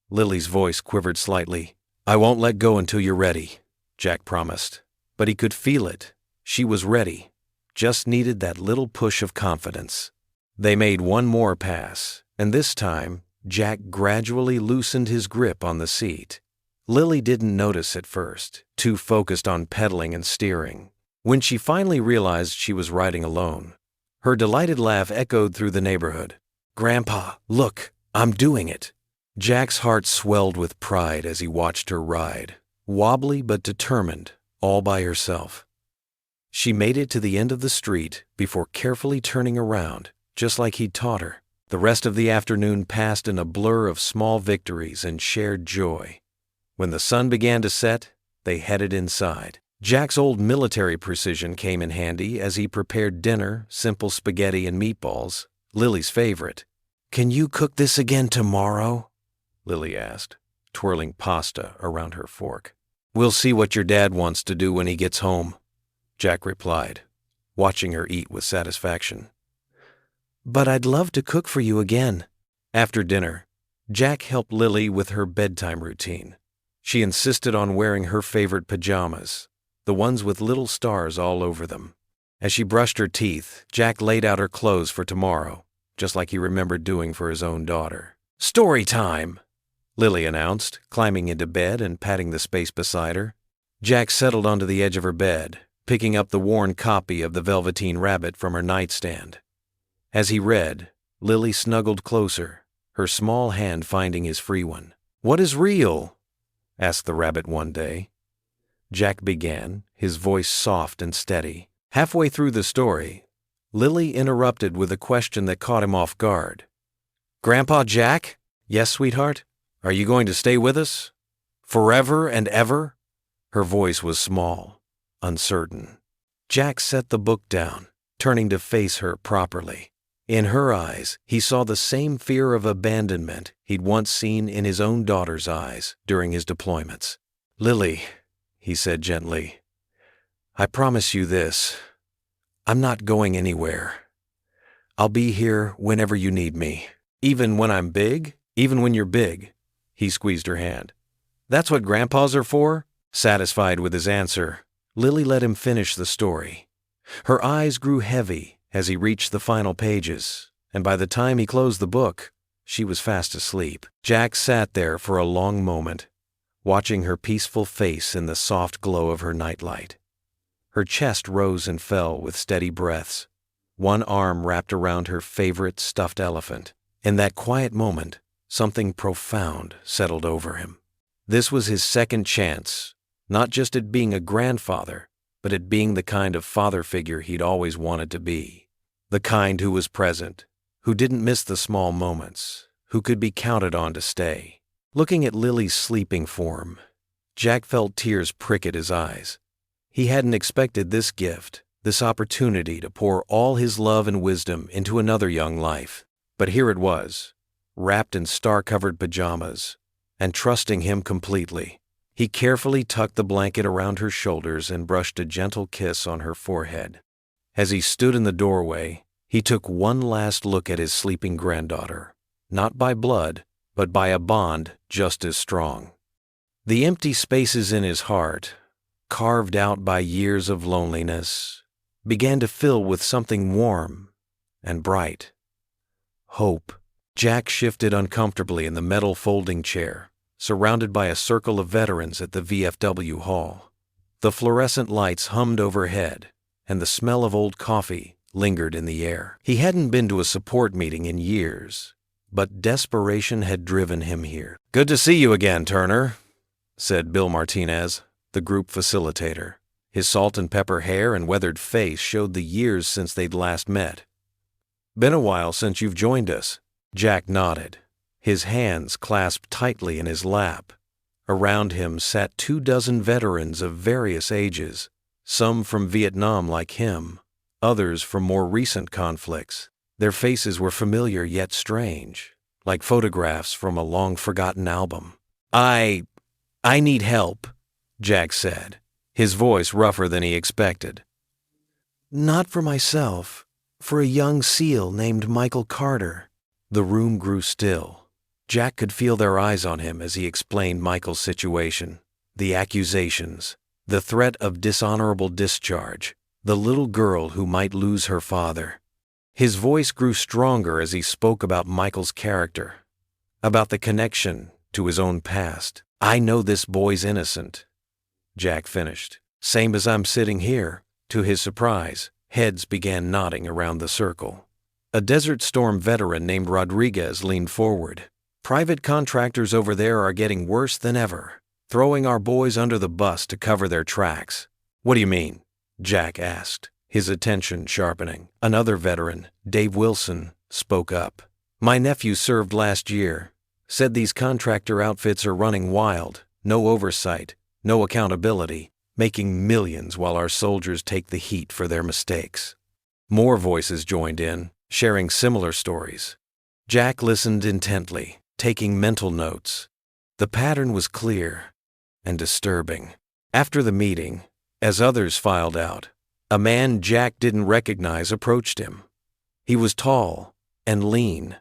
Lily's voice quivered slightly. I won't let go until you're ready, Jack promised. But he could feel it. She was ready. Just needed that little push of confidence. They made one more pass, and this time, Jack gradually loosened his grip on the seat. Lily didn't notice at first, too focused on pedaling and steering. When she finally realized she was riding alone, her delighted laugh echoed through the neighborhood. Grandpa, look, I'm doing it. Jack's heart swelled with pride as he watched her ride, wobbly but determined, all by herself. She made it to the end of the street before carefully turning around, just like he'd taught her. The rest of the afternoon passed in a blur of small victories and shared joy. When the sun began to set, they headed inside. Jack's old military precision came in handy as he prepared dinner, simple spaghetti and meatballs, Lily's favorite. Can you cook this again tomorrow? Lily asked, twirling pasta around her fork. We'll see what your dad wants to do when he gets home, Jack replied, watching her eat with satisfaction. But I'd love to cook for you again. After dinner, Jack helped Lily with her bedtime routine. She insisted on wearing her favorite pajamas, the ones with little stars all over them. As she brushed her teeth, Jack laid out her clothes for tomorrow, just like he remembered doing for his own daughter. Story time, Lily announced, climbing into bed and patting the space beside her. Jack settled onto the edge of her bed, picking up the worn copy of The Velveteen Rabbit from her nightstand. As he read, Lily snuggled closer, her small hand finding his free one. What is real? Asked the rabbit one day. Jack began, his voice soft and steady. Halfway through the story, Lily interrupted with a question that caught him off guard. Grandpa Jack? Yes, sweetheart? Are you going to stay with us? Forever and ever? Her voice was small, uncertain. Jack set the book down, turning to face her properly. In her eyes, he saw the same fear of abandonment he'd once seen in his own daughter's eyes during his deployments. Lily, he said gently, I promise you this. I'm not going anywhere. I'll be here whenever you need me. Even when I'm big? Even when you're big. He squeezed her hand. That's what grandpas are for? Satisfied with his answer, Lily let him finish the story. Her eyes grew heavy as he reached the final pages, and by the time he closed the book, she was fast asleep. Jack sat there for a long moment, watching her peaceful face in the soft glow of her nightlight. Her chest rose and fell with steady breaths, one arm wrapped around her favorite stuffed elephant. In that quiet moment, something profound settled over him. This was his second chance, not just at being a grandfather, but at being the kind of father figure he'd always wanted to be. The kind who was present, who didn't miss the small moments, who could be counted on to stay. Looking at Lily's sleeping form, Jack felt tears prick at his eyes. He hadn't expected this gift, this opportunity to pour all his love and wisdom into another young life. But here it was, wrapped in star-covered pajamas, and trusting him completely. He carefully tucked the blanket around her shoulders and brushed a gentle kiss on her forehead. As he stood in the doorway, he took one last look at his sleeping granddaughter, not by blood, but by a bond just as strong. The empty spaces in his heart, carved out by years of loneliness, began to fill with something warm and bright. Hope. Jack shifted uncomfortably in the metal folding chair, surrounded by a circle of veterans at the VFW hall. The fluorescent lights hummed overhead, and the smell of old coffee lingered in the air. He hadn't been to a support meeting in years, but desperation had driven him here. "Good to see you again, Turner," said Bill Martinez, the group facilitator. His salt and pepper hair and weathered face showed the years since they'd last met. "Been a while since you've joined us." Jack nodded, his hands clasped tightly in his lap. Around him sat 24 veterans of various ages, some from Vietnam like him, others from more recent conflicts. Their faces were familiar yet strange, like photographs from a long-forgotten album. I need help," Jack said, his voice rougher than he expected. Not for myself, for a young SEAL named Michael Carter. The room grew still. Jack could feel their eyes on him as he explained Michael's situation, the accusations, the threat of dishonorable discharge, the little girl who might lose her father. His voice grew stronger as he spoke about Michael's character, about the connection to his own past. "I know this boy's innocent," Jack finished. "Same as I'm sitting here." To his surprise, heads began nodding around the circle. A Desert Storm veteran named Rodriguez leaned forward. "Private contractors over there are getting worse than ever, throwing our boys under the bus to cover their tracks." "What do you mean?" Jack asked, his attention sharpening. Another veteran, Dave Wilson, spoke up. "My nephew served last year. Said these contractor outfits are running wild, no oversight, no accountability, making millions while our soldiers take the heat for their mistakes." More voices joined in, sharing similar stories. Jack listened intently, taking mental notes. The pattern was clear and disturbing. After the meeting, as others filed out, a man Jack didn't recognize approached him. He was tall and lean,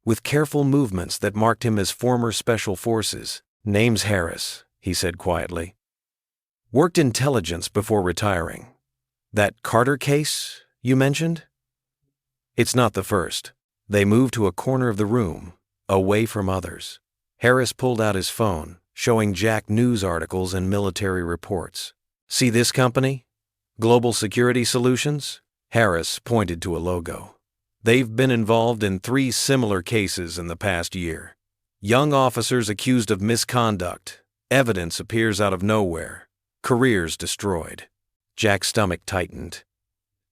with careful movements that marked him as former Special Forces. "Name's Harris," he said quietly. "Worked intelligence before retiring. That Carter case you mentioned? It's not the first." They moved to a corner of the room, away from others. Harris pulled out his phone, showing Jack news articles and military reports. "See this company? Global Security Solutions?" Harris pointed to a logo. "They've been involved in 3 similar cases in the past year. Young officers accused of misconduct. Evidence appears out of nowhere. Careers destroyed." Jack's stomach tightened.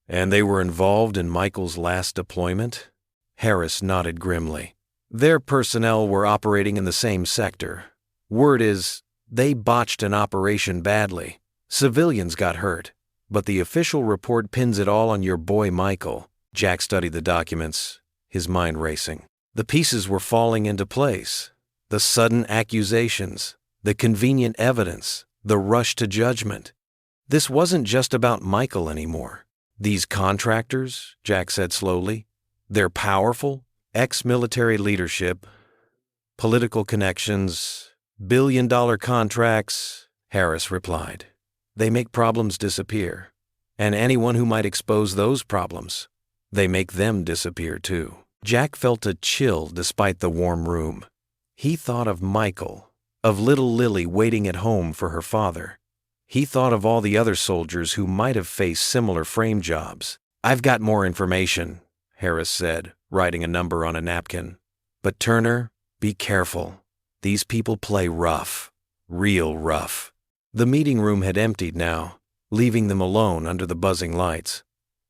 "And they were involved in Michael's last deployment?" Harris nodded grimly. "Their personnel were operating in the same sector. Word is, they botched an operation badly. Civilians got hurt, but the official report pins it all on your boy Michael." Jack studied the documents, his mind racing. The pieces were falling into place. The sudden accusations, the convenient evidence, the rush to judgment. This wasn't just about Michael anymore. "These contractors," Jack said slowly, "they're powerful, ex-military leadership, Political connections, billion-dollar contracts, Harris replied. They make problems disappear. And anyone who might expose those problems, they make them disappear too. Jack felt a chill despite the warm room. He thought of Michael, of little Lily waiting at home for her father. He thought of all the other soldiers who might have faced similar frame jobs. "I've got more information," Harris said, writing a number on a napkin. "But Turner, be careful. These people play rough, real rough." The meeting room had emptied now, leaving them alone under the buzzing lights.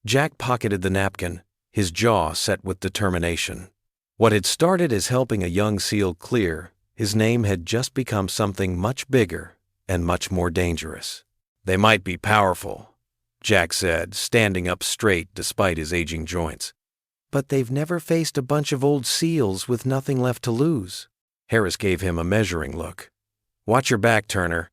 Jack pocketed the napkin, his jaw set with determination. What had started as helping a young SEAL clear, his name had just become something much bigger and much more dangerous. "They might be powerful," Jack said, standing up straight despite his aging joints. "But they've never faced a bunch of old SEALs with nothing left to lose." Harris gave him a measuring look. "Watch your back, Turner.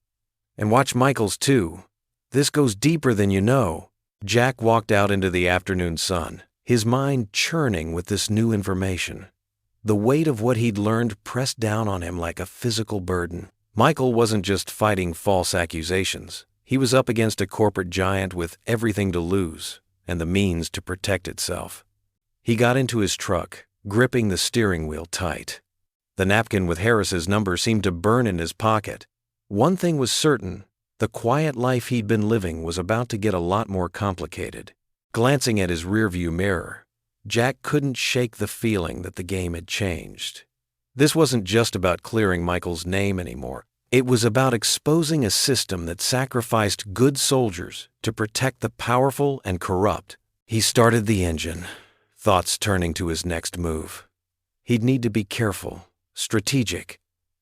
And watch Michael's too. This goes deeper than you know." Jack walked out into the afternoon sun, his mind churning with this new information. The weight of what he'd learned pressed down on him like a physical burden. Michael wasn't just fighting false accusations. He was up against a corporate giant with everything to lose and the means to protect itself. He got into his truck, gripping the steering wheel tight. The napkin with Harris's number seemed to burn in his pocket. One thing was certain. The quiet life he'd been living was about to get a lot more complicated. Glancing at his rearview mirror, Jack couldn't shake the feeling that the game had changed. This wasn't just about clearing Michael's name anymore. It was about exposing a system that sacrificed good soldiers to protect the powerful and corrupt. He started the engine, thoughts turning to his next move. He'd need to be careful, strategic,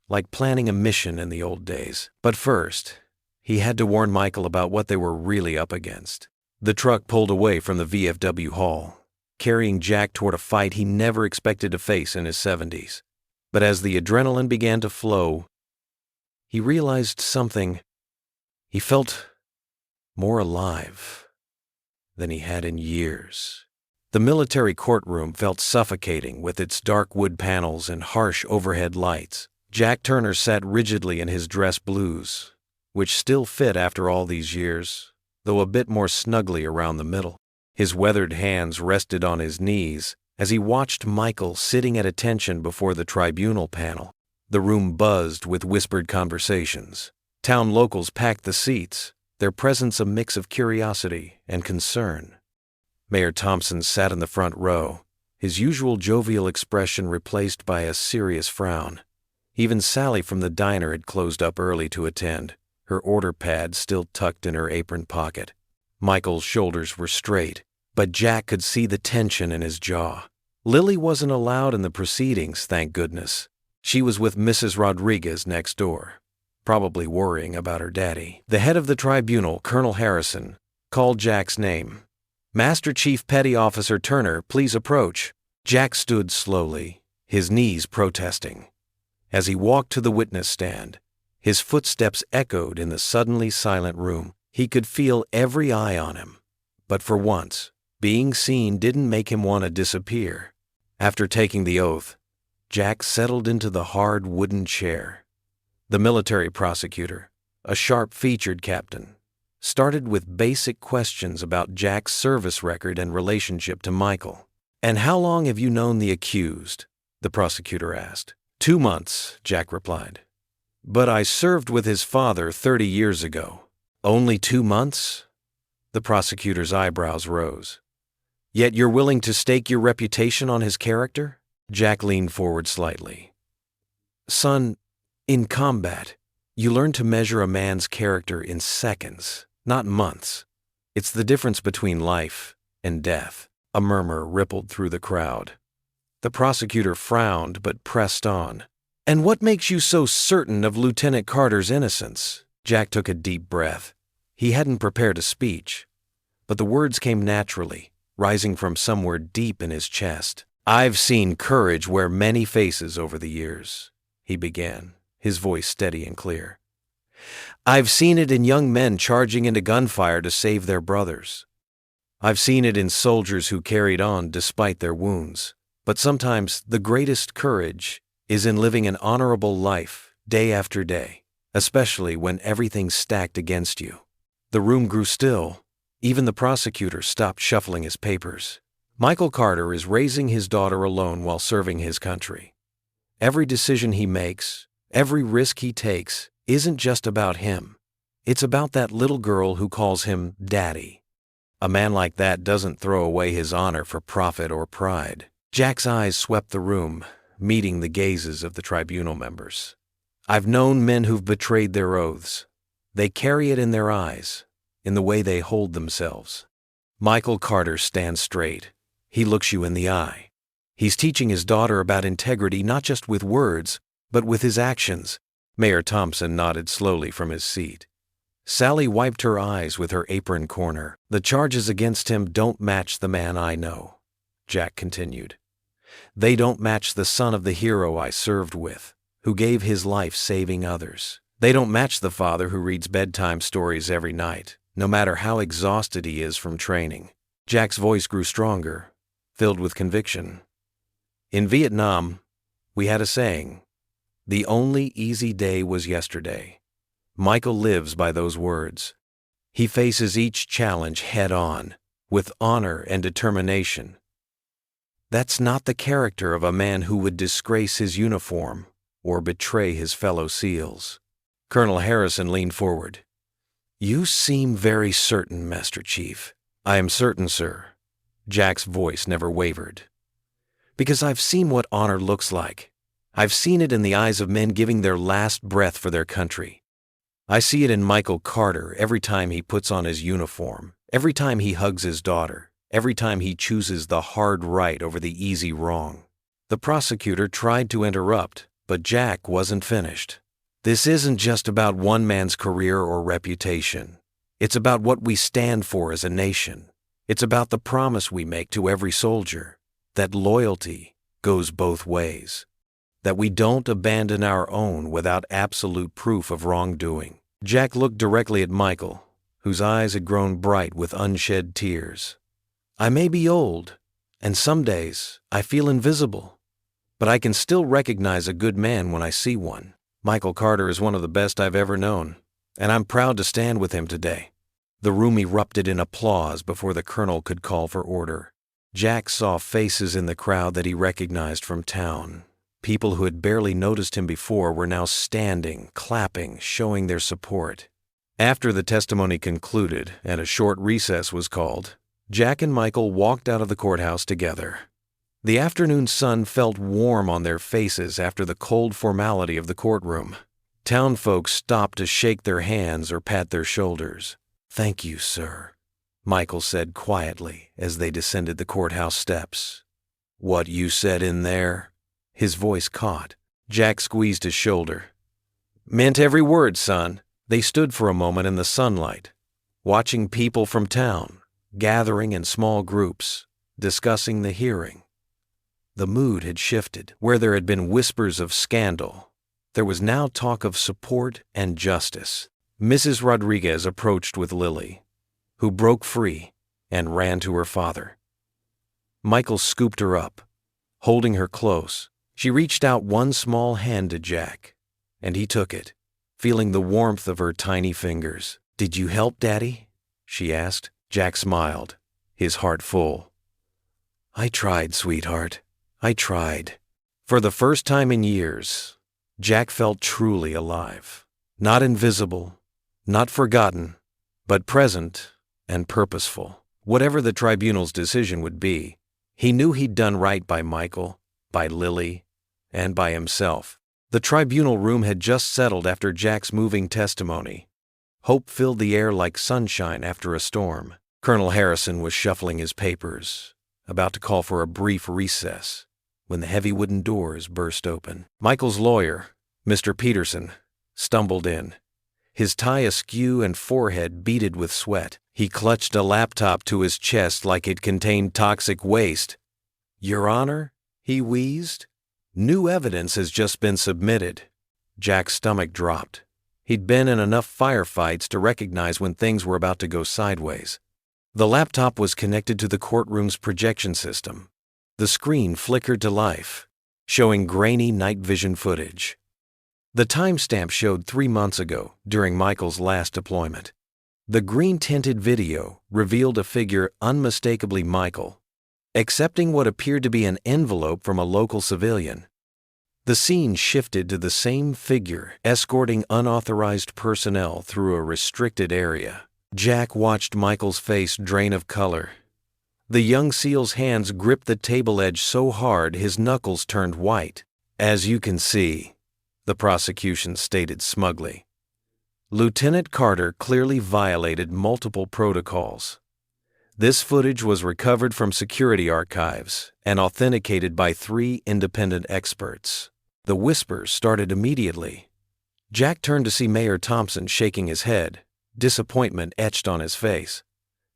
like planning a mission in the old days. But first, he had to warn Michael about what they were really up against. The truck pulled away from the VFW hall, carrying Jack toward a fight he never expected to face in his 70s. But as the adrenaline began to flow, he realized something. He felt more alive than he had in years. The military courtroom felt suffocating with its dark wood panels and harsh overhead lights. Jack Turner sat rigidly in his dress blues, which still fit after all these years, though a bit more snugly around the middle. His weathered hands rested on his knees as he watched Michael sitting at attention before the tribunal panel. The room buzzed with whispered conversations. Town locals packed the seats, their presence a mix of curiosity and concern. Mayor Thompson sat in the front row, his usual jovial expression replaced by a serious frown. Even Sally from the diner had closed up early to attend, her order pad still tucked in her apron pocket. Michael's shoulders were straight, but Jack could see the tension in his jaw. Lily wasn't allowed in the proceedings, thank goodness. She was with Mrs. Rodriguez next door, probably worrying about her daddy. The head of the tribunal, Colonel Harrison, called Jack's name. "Master Chief Petty Officer Turner, please approach." Jack stood slowly, his knees protesting. As he walked to the witness stand, his footsteps echoed in the suddenly silent room. He could feel every eye on him. But for once, being seen didn't make him want to disappear. After taking the oath, Jack settled into the hard wooden chair. The military prosecutor, a sharp-featured captain, started with basic questions about Jack's service record and relationship to Michael. "And how long have you known the accused?" the prosecutor asked. 2 months, Jack replied. "But I served with his father 30 years ago." "Only 2 months?" The prosecutor's eyebrows rose. "Yet you're willing to stake your reputation on his character?" Jack leaned forward slightly. "Son, in combat, you learn to measure a man's character in seconds, not months. It's the difference between life and death." A murmur rippled through the crowd. The prosecutor frowned but pressed on. "And what makes you so certain of Lieutenant Carter's innocence?" Jack took a deep breath. He hadn't prepared a speech, but the words came naturally, rising from somewhere deep in his chest. "I've seen courage wear many faces over the years," he began, his voice steady and clear. "I've seen it in young men charging into gunfire to save their brothers. I've seen it in soldiers who carried on despite their wounds. But sometimes the greatest courage is in living an honorable life, day after day, especially when everything's stacked against you. The room grew still. Even the prosecutor stopped shuffling his papers. Michael Carter is raising his daughter alone while serving his country. Every decision he makes, every risk he takes, isn't just about him. It's about that little girl who calls him Daddy. A man like that doesn't throw away his honor for profit or pride. Jack's eyes swept the room, meeting the gazes of the tribunal members. I've known men who've betrayed their oaths. They carry it in their eyes, in the way they hold themselves. Michael Carter stands straight. He looks you in the eye. He's teaching his daughter about integrity not just with words, but with his actions. Mayor Thompson nodded slowly from his seat. Sally wiped her eyes with her apron corner. The charges against him don't match the man I know, Jack continued. They don't match the son of the hero I served with, who gave his life saving others. They don't match the father who reads bedtime stories every night, no matter how exhausted he is from training. Jack's voice grew stronger, filled with conviction. In Vietnam, we had a saying, "The only easy day was yesterday." Michael lives by those words. He faces each challenge head-on, with honor and determination. That's not the character of a man who would disgrace his uniform or betray his fellow SEALs. Colonel Harrison leaned forward. "You seem very certain, Master Chief." "I am certain, sir." Jack's voice never wavered. "Because I've seen what honor looks like. I've seen it in the eyes of men giving their last breath for their country. I see it in Michael Carter every time he puts on his uniform, every time he hugs his daughter, every time he chooses the hard right over the easy wrong." The prosecutor tried to interrupt, but Jack wasn't finished. "This isn't just about one man's career or reputation. It's about what we stand for as a nation. It's about the promise we make to every soldier, that loyalty goes both ways. That we don't abandon our own without absolute proof of wrongdoing." Jack looked directly at Michael, whose eyes had grown bright with unshed tears. "I may be old, and some days I feel invisible, but I can still recognize a good man when I see one. Michael Carter is one of the best I've ever known, and I'm proud to stand with him today." The room erupted in applause before the colonel could call for order. Jack saw faces in the crowd that he recognized from town. People who had barely noticed him before were now standing, clapping, showing their support. After the testimony concluded and a short recess was called, Jack and Michael walked out of the courthouse together. The afternoon sun felt warm on their faces after the cold formality of the courtroom. Town folks stopped to shake their hands or pat their shoulders. "Thank you, sir," Michael said quietly as they descended the courthouse steps. "What you said in there?" His voice caught. Jack squeezed his shoulder. "Meant every word, son." They stood for a moment in the sunlight, watching people from town, gathering in small groups, discussing the hearing. The mood had shifted. Where there had been whispers of scandal, there was now talk of support and justice. Mrs. Rodriguez approached with Lily, who broke free and ran to her father. Michael scooped her up, holding her close. She reached out one small hand to Jack, and he took it, feeling the warmth of her tiny fingers. "Did you help, Daddy?" she asked. Jack smiled, his heart full. "I tried, sweetheart. I tried." For the first time in years, Jack felt truly alive. Not invisible, not forgotten, but present and purposeful. Whatever the tribunal's decision would be, he knew he'd done right by Michael, by Lily, and by himself. The tribunal room had just settled after Jack's moving testimony. Hope filled the air like sunshine after a storm. Colonel Harrison was shuffling his papers, about to call for a brief recess, when the heavy wooden doors burst open. Michael's lawyer, Mr. Peterson, stumbled in, his tie askew and forehead beaded with sweat. He clutched a laptop to his chest like it contained toxic waste. "Your Honor," he wheezed, "new evidence has just been submitted." Jack's stomach dropped. He'd been in enough firefights to recognize when things were about to go sideways. The laptop was connected to the courtroom's projection system. The screen flickered to life, showing grainy night vision footage. The timestamp showed 3 months ago, during Michael's last deployment. The green-tinted video revealed a figure unmistakably Michael, accepting what appeared to be an envelope from a local civilian. The scene shifted to the same figure escorting unauthorized personnel through a restricted area. Jack watched Michael's face drain of color. The young SEAL's hands gripped the table edge so hard his knuckles turned white. "As you can see," the prosecution stated smugly, "Lieutenant Carter clearly violated multiple protocols. This footage was recovered from security archives and authenticated by 3 independent experts." The whispers started immediately. Jack turned to see Mayor Thompson shaking his head, disappointment etched on his face.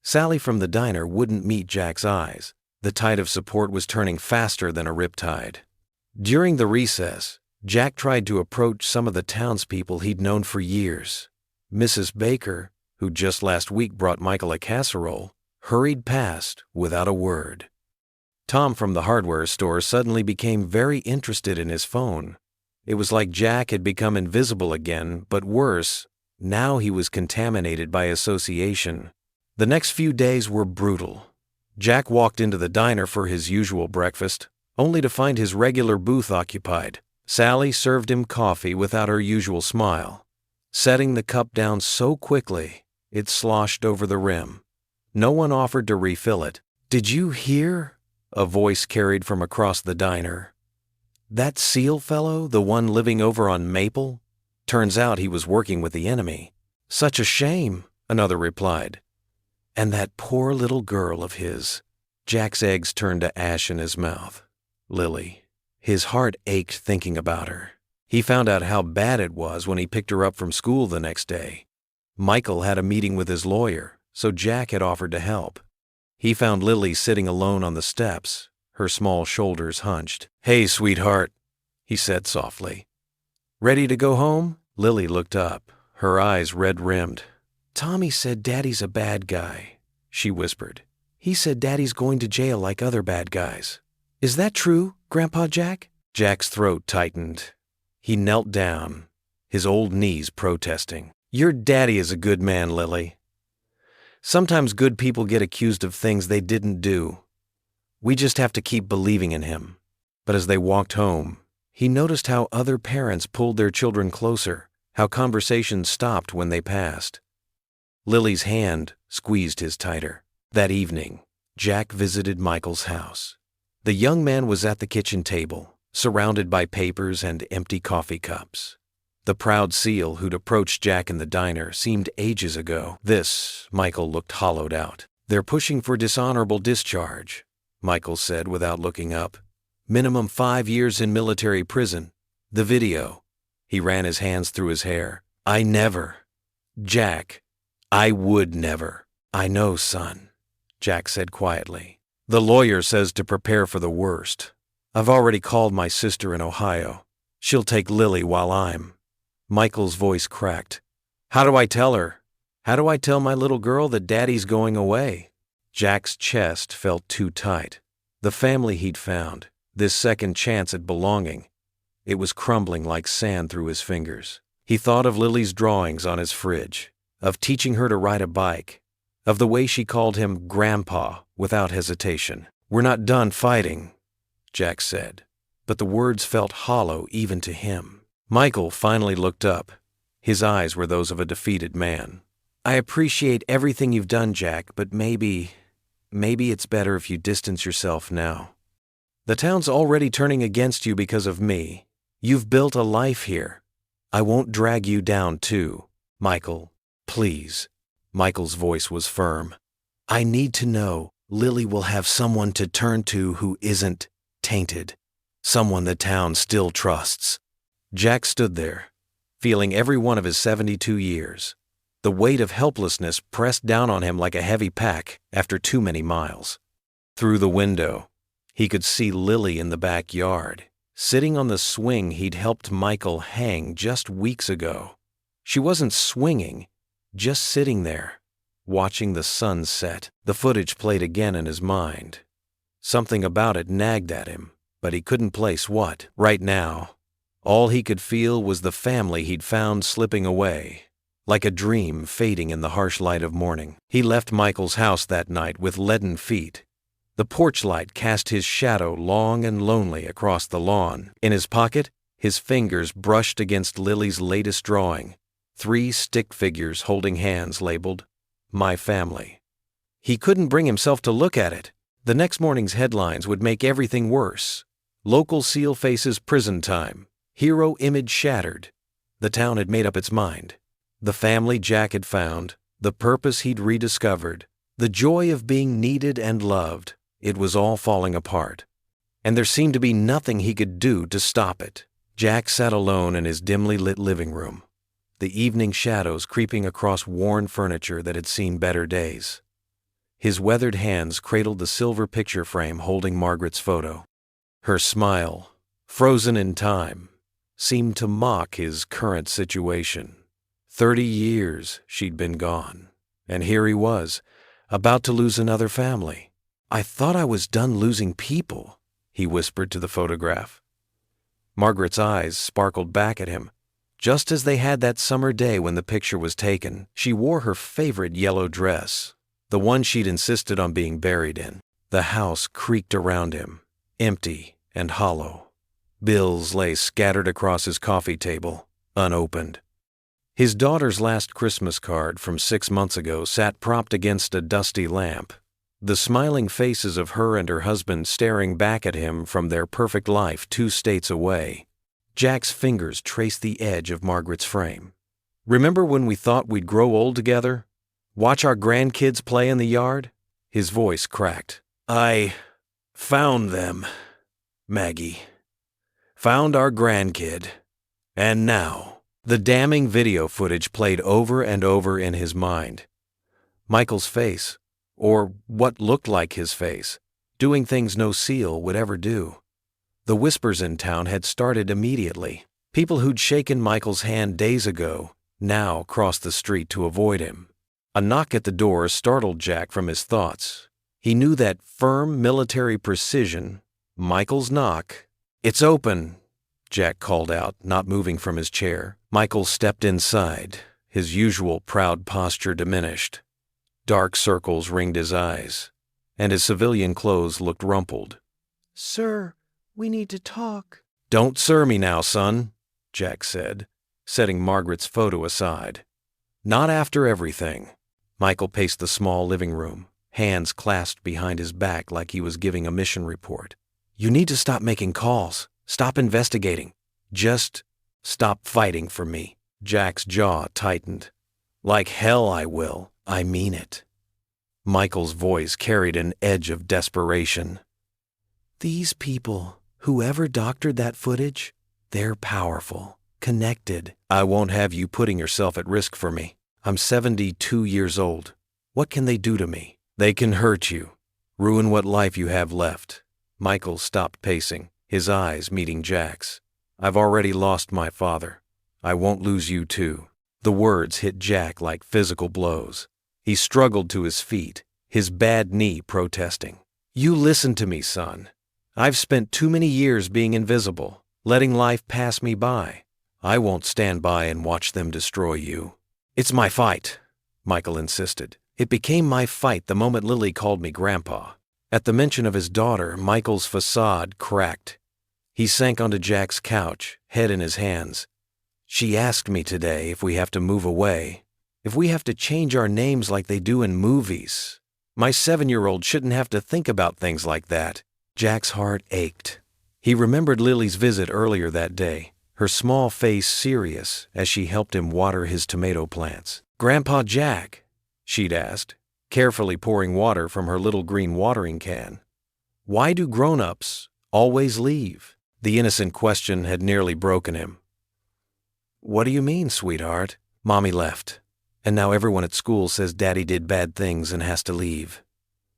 Sally from the diner wouldn't meet Jack's eyes. The tide of support was turning faster than a riptide. During the recess, Jack tried to approach some of the townspeople he'd known for years. Mrs. Baker, who just last week brought Michael a casserole, hurried past without a word. Tom from the hardware store suddenly became very interested in his phone. It was like Jack had become invisible again, but worse, now he was contaminated by association. The next few days were brutal. Jack walked into the diner for his usual breakfast, only to find his regular booth occupied. Sally served him coffee without her usual smile, setting the cup down so quickly it sloshed over the rim. No one offered to refill it. "Did you hear?" a voice carried from across the diner. "That SEAL fellow, the one living over on Maple? Turns out he was working with the enemy." "Such a shame," another replied. "And that poor little girl of his." Jack's eggs turned to ash in his mouth. Lily. His heart ached thinking about her. He found out how bad it was when he picked her up from school the next day. Michael had a meeting with his lawyer, so Jack had offered to help. He found Lily sitting alone on the steps, her small shoulders hunched. "Hey, sweetheart," he said softly. "Ready to go home?" Lily looked up, her eyes red-rimmed. "Tommy said Daddy's a bad guy," she whispered. "He said Daddy's going to jail like other bad guys. Is that true, Grandpa Jack?" Jack's throat tightened. He knelt down, his old knees protesting. "Your daddy is a good man, Lily. Sometimes good people get accused of things they didn't do. We just have to keep believing in him." But as they walked home, he noticed how other parents pulled their children closer, how conversations stopped when they passed. Lily's hand squeezed his tighter. That evening, Jack visited Michael's house. The young man was at the kitchen table, surrounded by papers and empty coffee cups. The proud SEAL who'd approached Jack in the diner seemed ages ago. Michael looked hollowed out. "They're pushing for dishonorable discharge," Michael said without looking up. "Minimum 5 years in military prison. The video." He ran his hands through his hair. "I never. Jack, I would never." "I know, son," Jack said quietly. "The lawyer says to prepare for the worst. I've already called my sister in Ohio. She'll take Lily while I'm—" Michael's voice cracked. "How do I tell her? How do I tell my little girl that Daddy's going away?" Jack's chest felt too tight. The family he'd found, this second chance at belonging, it was crumbling like sand through his fingers. He thought of Lily's drawings on his fridge, of teaching her to ride a bike, of the way she called him Grandpa without hesitation. "We're not done fighting," Jack said, but the words felt hollow even to him. Michael finally looked up. His eyes were those of a defeated man. "I appreciate everything you've done, Jack, but maybe it's better if you distance yourself now. The town's already turning against you because of me. You've built a life here. I won't drag you down too. Michael, please." Michael's voice was firm. "I need to know Lily will have someone to turn to who isn't tainted. Someone the town still trusts." Jack stood there, feeling every one of his 72 years. The weight of helplessness pressed down on him like a heavy pack after too many miles. Through the window, he could see Lily in the backyard, sitting on the swing he'd helped Michael hang just weeks ago. She wasn't swinging, just sitting there, watching the sun set. The footage played again in his mind. Something about it nagged at him. but he couldn't place what. Right now, all he could feel was the family he'd found slipping away, like a dream fading in the harsh light of morning. He left Michael's house that night with leaden feet. The porch light cast his shadow long and lonely across the lawn. In his pocket, his fingers brushed against Lily's latest drawing, 3 stick figures holding hands labeled, "My Family." He couldn't bring himself to look at it. The next morning's headlines would make everything worse. Local SEAL faces prison time. Hero image shattered. The town had made up its mind. The family Jack had found, the purpose he'd rediscovered, the joy of being needed and loved, it was all falling apart. And there seemed to be nothing he could do to stop it. Jack sat alone in his dimly lit living room, the evening shadows creeping across worn furniture that had seen better days. His weathered hands cradled the silver picture frame holding Margaret's photo. Her smile, frozen in time, seemed to mock his current situation. 30 years she'd been gone, and here he was, about to lose another family. "I thought I was done losing people," he whispered to the photograph. Margaret's eyes sparkled back at him, just as they had that summer day when the picture was taken. She wore her favorite yellow dress, the one she'd insisted on being buried in. The house creaked around him, empty and hollow. Bills lay scattered across his coffee table, unopened. His daughter's last Christmas card from 6 months ago sat propped against a dusty lamp, the smiling faces of her and her husband staring back at him from their perfect life 2 states away. Jack's fingers traced the edge of Margaret's frame. "Remember when we thought we'd grow old together? Watch our grandkids play in the yard?" His voice cracked. "I found them, Maggie. Found our grandkid. And now..." The damning video footage played over and over in his mind. Michael's face, or what looked like his face, doing things no SEAL would ever do. The whispers in town had started immediately. People who'd shaken Michael's hand days ago now crossed the street to avoid him. A knock at the door startled Jack from his thoughts. He knew that firm military precision. Michael's knock. "It's open," Jack called out, not moving from his chair. Michael stepped inside, his usual proud posture diminished. Dark circles ringed his eyes, and his civilian clothes looked rumpled. "Sir, we need to talk." "Don't sir me now, son," Jack said, setting Margaret's photo aside. "Not after everything." Michael paced the small living room, hands clasped behind his back like he was giving a mission report. "You need to stop making calls. Stop investigating. Just stop fighting for me." Jack's jaw tightened. "Like hell I will. I mean it." Michael's voice carried an edge of desperation. "These people, whoever doctored that footage, they're powerful, connected." "I won't have you putting yourself at risk for me. I'm 72 years old. What can they do to me? They can hurt you, ruin what life you have left." Michael stopped pacing, his eyes meeting Jack's. "I've already lost my father. I won't lose you too." The words hit Jack like physical blows. He struggled to his feet, his bad knee protesting. "You listen to me, son. I've spent too many years being invisible, letting life pass me by. I won't stand by and watch them destroy you." "It's my fight," Michael insisted. "It became my fight the moment Lily called me Grandpa." At the mention of his daughter, Michael's facade cracked. He sank onto Jack's couch, head in his hands. "She asked me today if we have to move away, if we have to change our names like they do in movies. My 7-year-old shouldn't have to think about things like that." Jack's heart ached. He remembered Lily's visit earlier that day, her small face serious as she helped him water his tomato plants. "Grandpa Jack," she'd asked, carefully pouring water from her little green watering can, "why do grown-ups always leave?" The innocent question had nearly broken him. "What do you mean, sweetheart?" "Mommy left, and now everyone at school says Daddy did bad things and has to leave."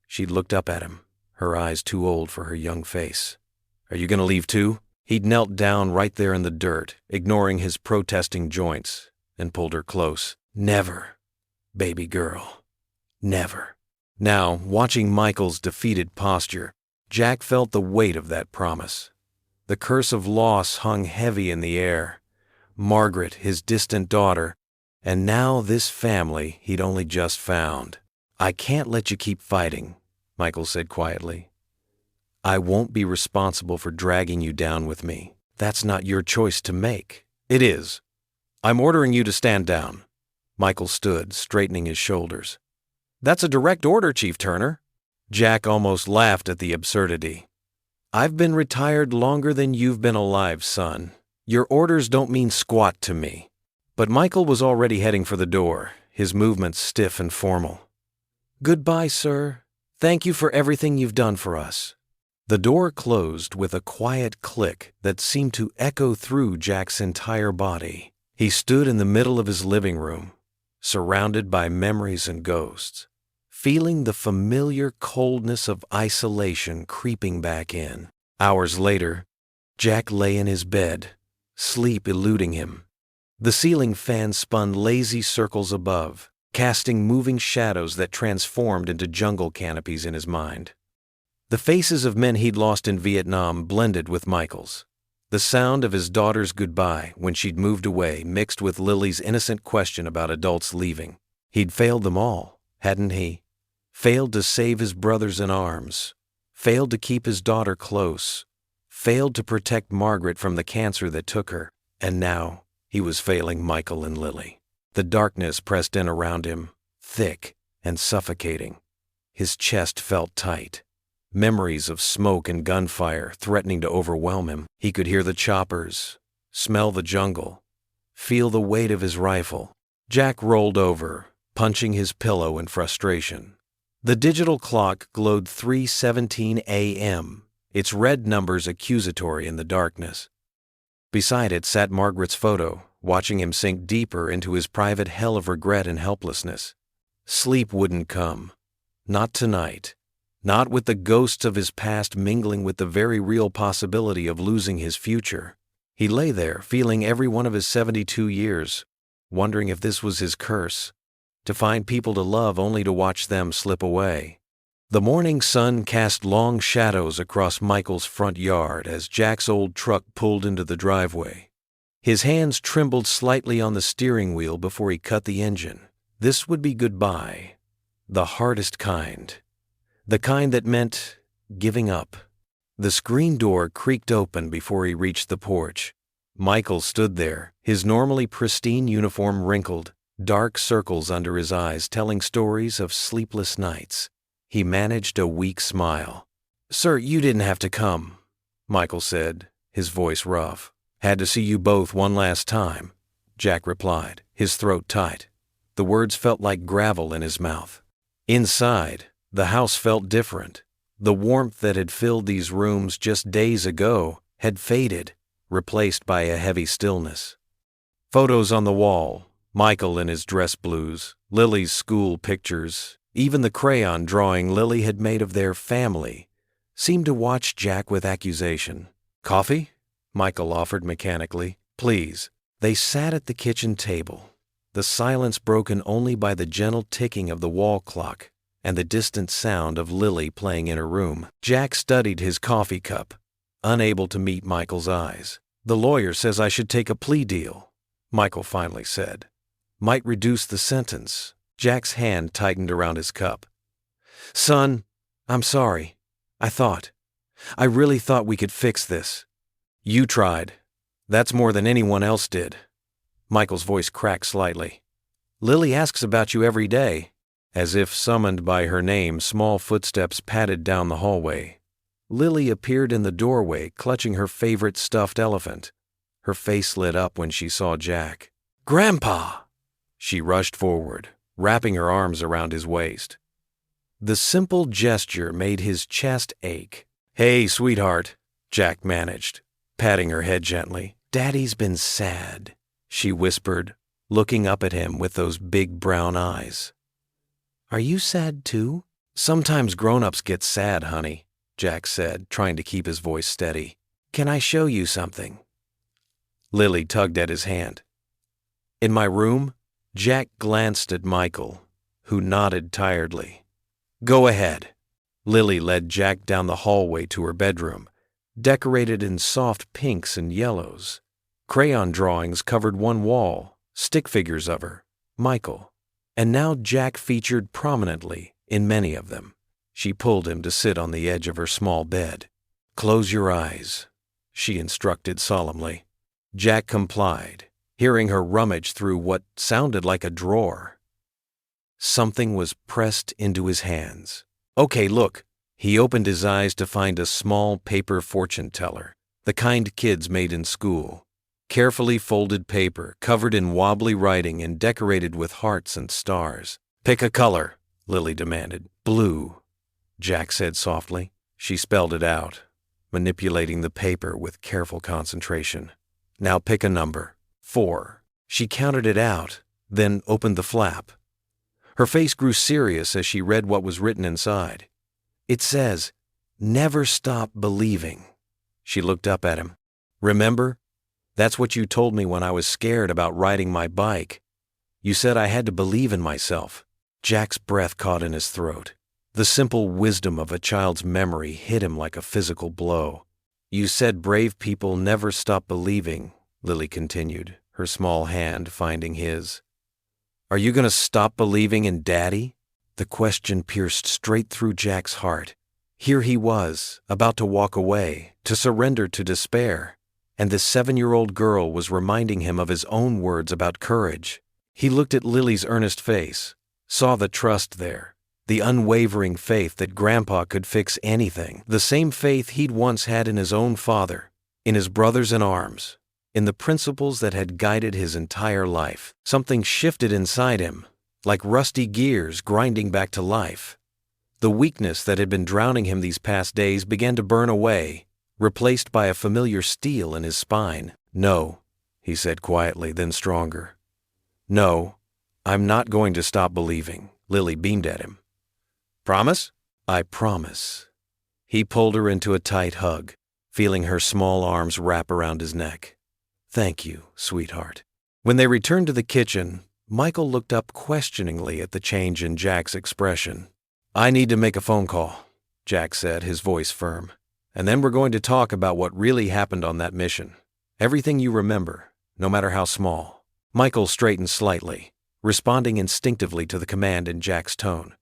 She'd looked up at him, her eyes too old for her young face. "Are you going to leave too?" He'd knelt down right there in the dirt, ignoring his protesting joints, and pulled her close. "Never, baby girl. Never." Now, watching Michael's defeated posture, Jack felt the weight of that promise. The curse of loss hung heavy in the air. Margaret, his distant daughter, and now this family he'd only just found. "I can't let you keep fighting," Michael said quietly. "I won't be responsible for dragging you down with me. That's not your choice to make." "It is. I'm ordering you to stand down." Michael stood, straightening his shoulders. "That's a direct order, Chief Turner." Jack almost laughed at the absurdity. "I've been retired longer than you've been alive, son. Your orders don't mean squat to me." But Michael was already heading for the door, his movements stiff and formal. "Goodbye, sir. Thank you for everything you've done for us." The door closed with a quiet click that seemed to echo through Jack's entire body. He stood in the middle of his living room, surrounded by memories and ghosts, feeling the familiar coldness of isolation creeping back in. Hours later, Jack lay in his bed, sleep eluding him. The ceiling fan spun lazy circles above, casting moving shadows that transformed into jungle canopies in his mind. The faces of men he'd lost in Vietnam blended with Michael's. The sound of his daughter's goodbye when she'd moved away mixed with Lily's innocent question about adults leaving. He'd failed them all, hadn't he? Failed to save his brothers in arms, failed to keep his daughter close, failed to protect Margaret from the cancer that took her, and now he was failing Michael and Lily. The darkness pressed in around him, thick and suffocating. His chest felt tight. Memories of smoke and gunfire threatening to overwhelm him. He could hear the choppers, smell the jungle, feel the weight of his rifle. Jack rolled over, punching his pillow in frustration. The digital clock glowed 3:17 a.m., its red numbers accusatory in the darkness. Beside it sat Margaret's photo, watching him sink deeper into his private hell of regret and helplessness. Sleep wouldn't come. Not tonight. Not with the ghosts of his past mingling with the very real possibility of losing his future. He lay there, feeling every one of his 72 years, wondering if this was his curse, to find people to love only to watch them slip away. The morning sun cast long shadows across Michael's front yard as Jack's old truck pulled into the driveway. His hands trembled slightly on the steering wheel before he cut the engine. This would be goodbye. The hardest kind. The kind that meant giving up. The screen door creaked open before he reached the porch. Michael stood there, his normally pristine uniform wrinkled, dark circles under his eyes telling stories of sleepless nights. He managed a weak smile. "Sir, you didn't have to come," Michael said, his voice rough. "Had to see you both one last time," Jack replied, his throat tight. The words felt like gravel in his mouth. Inside, the house felt different. The warmth that had filled these rooms just days ago had faded, replaced by a heavy stillness. Photos on the wall, Michael in his dress blues, Lily's school pictures, even the crayon drawing Lily had made of their family, seemed to watch Jack with accusation. "Coffee?" Michael offered mechanically. "Please." They sat at the kitchen table, the silence broken only by the gentle ticking of the wall clock and the distant sound of Lily playing in her room. Jack studied his coffee cup, unable to meet Michael's eyes. "The lawyer says I should take a plea deal," Michael finally said. "Might reduce the sentence." Jack's hand tightened around his cup. "Son, I'm sorry. I really thought we could fix this." "You tried. That's more than anyone else did." Michael's voice cracked slightly. "Lily asks about you every day." As if summoned by her name, small footsteps padded down the hallway. Lily appeared in the doorway, clutching her favorite stuffed elephant. Her face lit up when she saw Jack. "Grandpa!" She rushed forward, wrapping her arms around his waist. The simple gesture made his chest ache. "Hey, sweetheart," Jack managed, patting her head gently. "Daddy's been sad," she whispered, looking up at him with those big brown eyes. "Are you sad too?" "Sometimes grown-ups get sad, honey," Jack said, trying to keep his voice steady. "Can I show you something?" Lily tugged at his hand. "In my room?" Jack glanced at Michael, who nodded tiredly. "Go ahead." Lily led Jack down the hallway to her bedroom, decorated in soft pinks and yellows. Crayon drawings covered one wall, stick figures of her, Michael. And now Jack featured prominently in many of them. She pulled him to sit on the edge of her small bed. "Close your eyes," she instructed solemnly. Jack complied, hearing her rummage through what sounded like a drawer. Something was pressed into his hands. "Okay, look." He opened his eyes to find a small paper fortune teller, the kind kids made in school. Carefully folded paper, covered in wobbly writing and decorated with hearts and stars. "Pick a color," Lily demanded. "Blue," Jack said softly. She spelled it out, manipulating the paper with careful concentration. "Now pick a number." 4. She counted it out, then opened the flap. Her face grew serious as she read what was written inside. "It says, 'Never stop believing.'" She looked up at him. "Remember? That's what you told me when I was scared about riding my bike. You said I had to believe in myself." Jack's breath caught in his throat. The simple wisdom of a child's memory hit him like a physical blow. "You said brave people never stop believing," Lily continued, her small hand finding his. "Are you going to stop believing in Daddy?" The question pierced straight through Jack's heart. Here he was, about to walk away, to surrender to despair, and this 7-year-old girl was reminding him of his own words about courage. He looked at Lily's earnest face, saw the trust there, the unwavering faith that Grandpa could fix anything, the same faith he'd once had in his own father, in his brothers in arms, in the principles that had guided his entire life. Something shifted inside him, like rusty gears grinding back to life. The weakness that had been drowning him these past days began to burn away, replaced by a familiar steel in his spine. "No," he said quietly, then stronger. "No, I'm not going to stop believing." Lily beamed at him. "Promise?" "I promise." He pulled her into a tight hug, feeling her small arms wrap around his neck. "Thank you, sweetheart." When they returned to the kitchen, Michael looked up questioningly at the change in Jack's expression. "I need to make a phone call," Jack said, his voice firm. "And then we're going to talk about what really happened on that mission. Everything you remember, no matter how small." Michael straightened slightly, responding instinctively to the command in Jack's tone.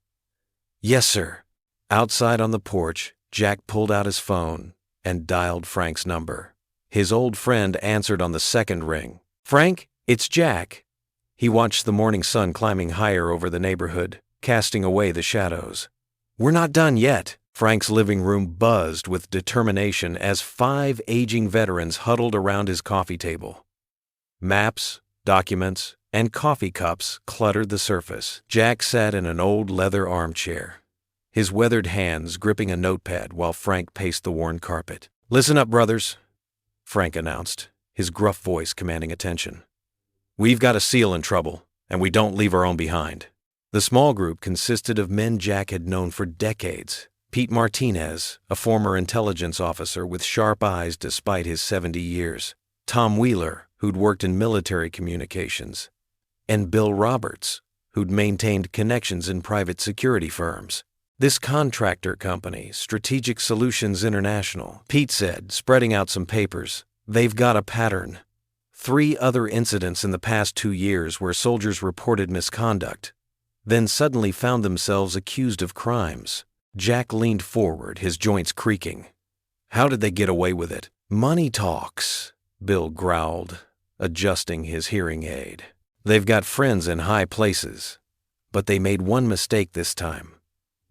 "Yes, sir." Outside on the porch, Jack pulled out his phone and dialed Frank's number. His old friend answered on the second ring. "Frank, it's Jack." He watched the morning sun climbing higher over the neighborhood, casting away the shadows. "We're not done yet." Frank's living room buzzed with determination as 5 aging veterans huddled around his coffee table. Maps, documents, and coffee cups cluttered the surface. Jack sat in an old leather armchair, his weathered hands gripping a notepad while Frank paced the worn carpet. "Listen up, brothers," Frank announced, his gruff voice commanding attention. "We've got a SEAL in trouble, and we don't leave our own behind." The small group consisted of men Jack had known for decades. Pete Martinez, a former intelligence officer with sharp eyes despite his 70 years. Tom Wheeler, who'd worked in military communications. And Bill Roberts, who'd maintained connections in private security firms. "This contractor company, Strategic Solutions International," Pete said, spreading out some papers. "They've got a pattern. 3 other incidents in the past 2 years where soldiers reported misconduct, then suddenly found themselves accused of crimes." Jack leaned forward, his joints creaking. "How did they get away with it?" "Money talks," Bill growled, adjusting his hearing aid. "They've got friends in high places, but they made one mistake this time.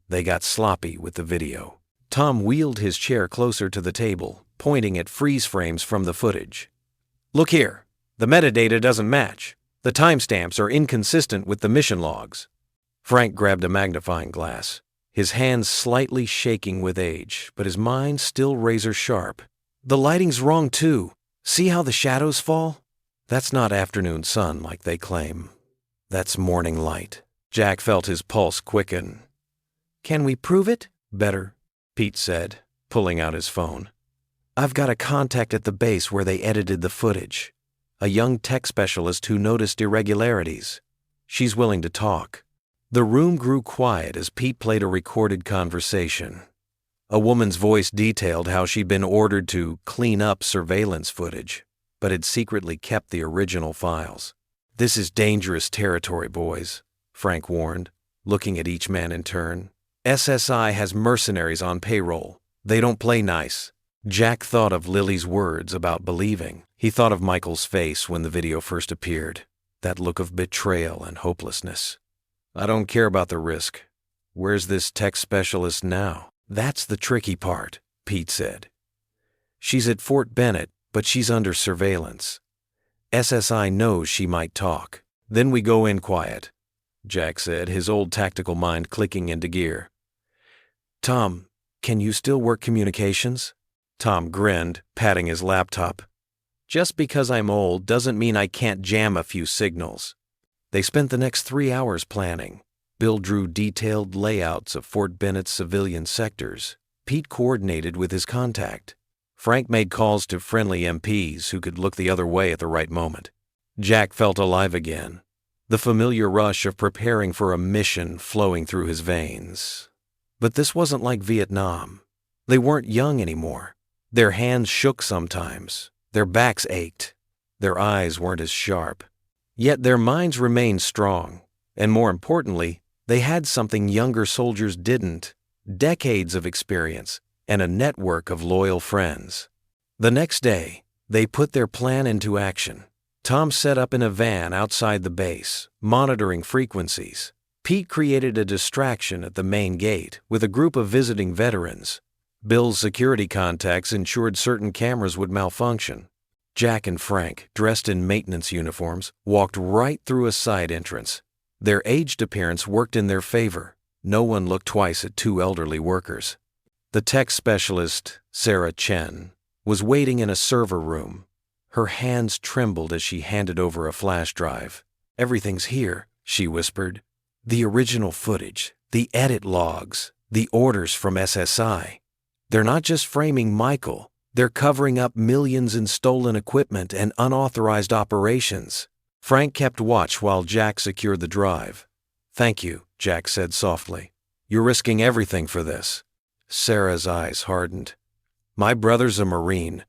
They got sloppy with the video." Tom wheeled his chair closer to the table, pointing at freeze frames from the footage. "Look here, the metadata doesn't match. The timestamps are inconsistent with the mission logs." Frank grabbed a magnifying glass, his hands slightly shaking with age, but his mind still razor sharp. "The lighting's wrong too. See how the shadows fall? That's not afternoon sun like they claim. That's morning light." Jack felt his pulse quicken. "Can we prove it?" "Better," Pete said, pulling out his phone. "I've got a contact at the base where they edited the footage. A young tech specialist who noticed irregularities. She's willing to talk." The room grew quiet as Pete played a recorded conversation. A woman's voice detailed how she'd been ordered to clean up surveillance footage, but had secretly kept the original files. "This is dangerous territory, boys," Frank warned, looking at each man in turn. "SSI has mercenaries on payroll. They don't play nice." Jack thought of Lily's words about believing. He thought of Michael's face when the video first appeared, that look of betrayal and hopelessness. "I don't care about the risk. Where's this tech specialist now?" "That's the tricky part," Pete said. "She's at Fort Bennett, but she's under surveillance. SSI knows she might talk." "Then we go in quiet," Jack said, his old tactical mind clicking into gear. "Tom, can you still work communications?" Tom grinned, patting his laptop. "Just because I'm old doesn't mean I can't jam a few signals." They spent the next 3 hours planning. Bill drew detailed layouts of Fort Bennett's civilian sectors. Pete coordinated with his contact. Frank made calls to friendly MPs who could look the other way at the right moment. Jack felt alive again, the familiar rush of preparing for a mission flowing through his veins. But this wasn't like Vietnam. They weren't young anymore. Their hands shook sometimes. Their backs ached. Their eyes weren't as sharp. Yet their minds remained strong, and more importantly, they had something younger soldiers didn't: decades of experience and a network of loyal friends. The next day, they put their plan into action. Tom set up in a van outside the base, monitoring frequencies. Pete created a distraction at the main gate with a group of visiting veterans. Bill's security contacts ensured certain cameras would malfunction. Jack and Frank, dressed in maintenance uniforms, walked right through a side entrance. Their aged appearance worked in their favor. No one looked twice at two elderly workers. The tech specialist, Sarah Chen, was waiting in a server room. Her hands trembled as she handed over a flash drive. "Everything's here," she whispered. "The original footage, the edit logs, the orders from SSI. They're not just framing Michael, they're covering up millions in stolen equipment and unauthorized operations." Frank kept watch while Jack secured the drive. "Thank you," Jack said softly. "You're risking everything for this." Sarah's eyes hardened. "My brother's a Marine.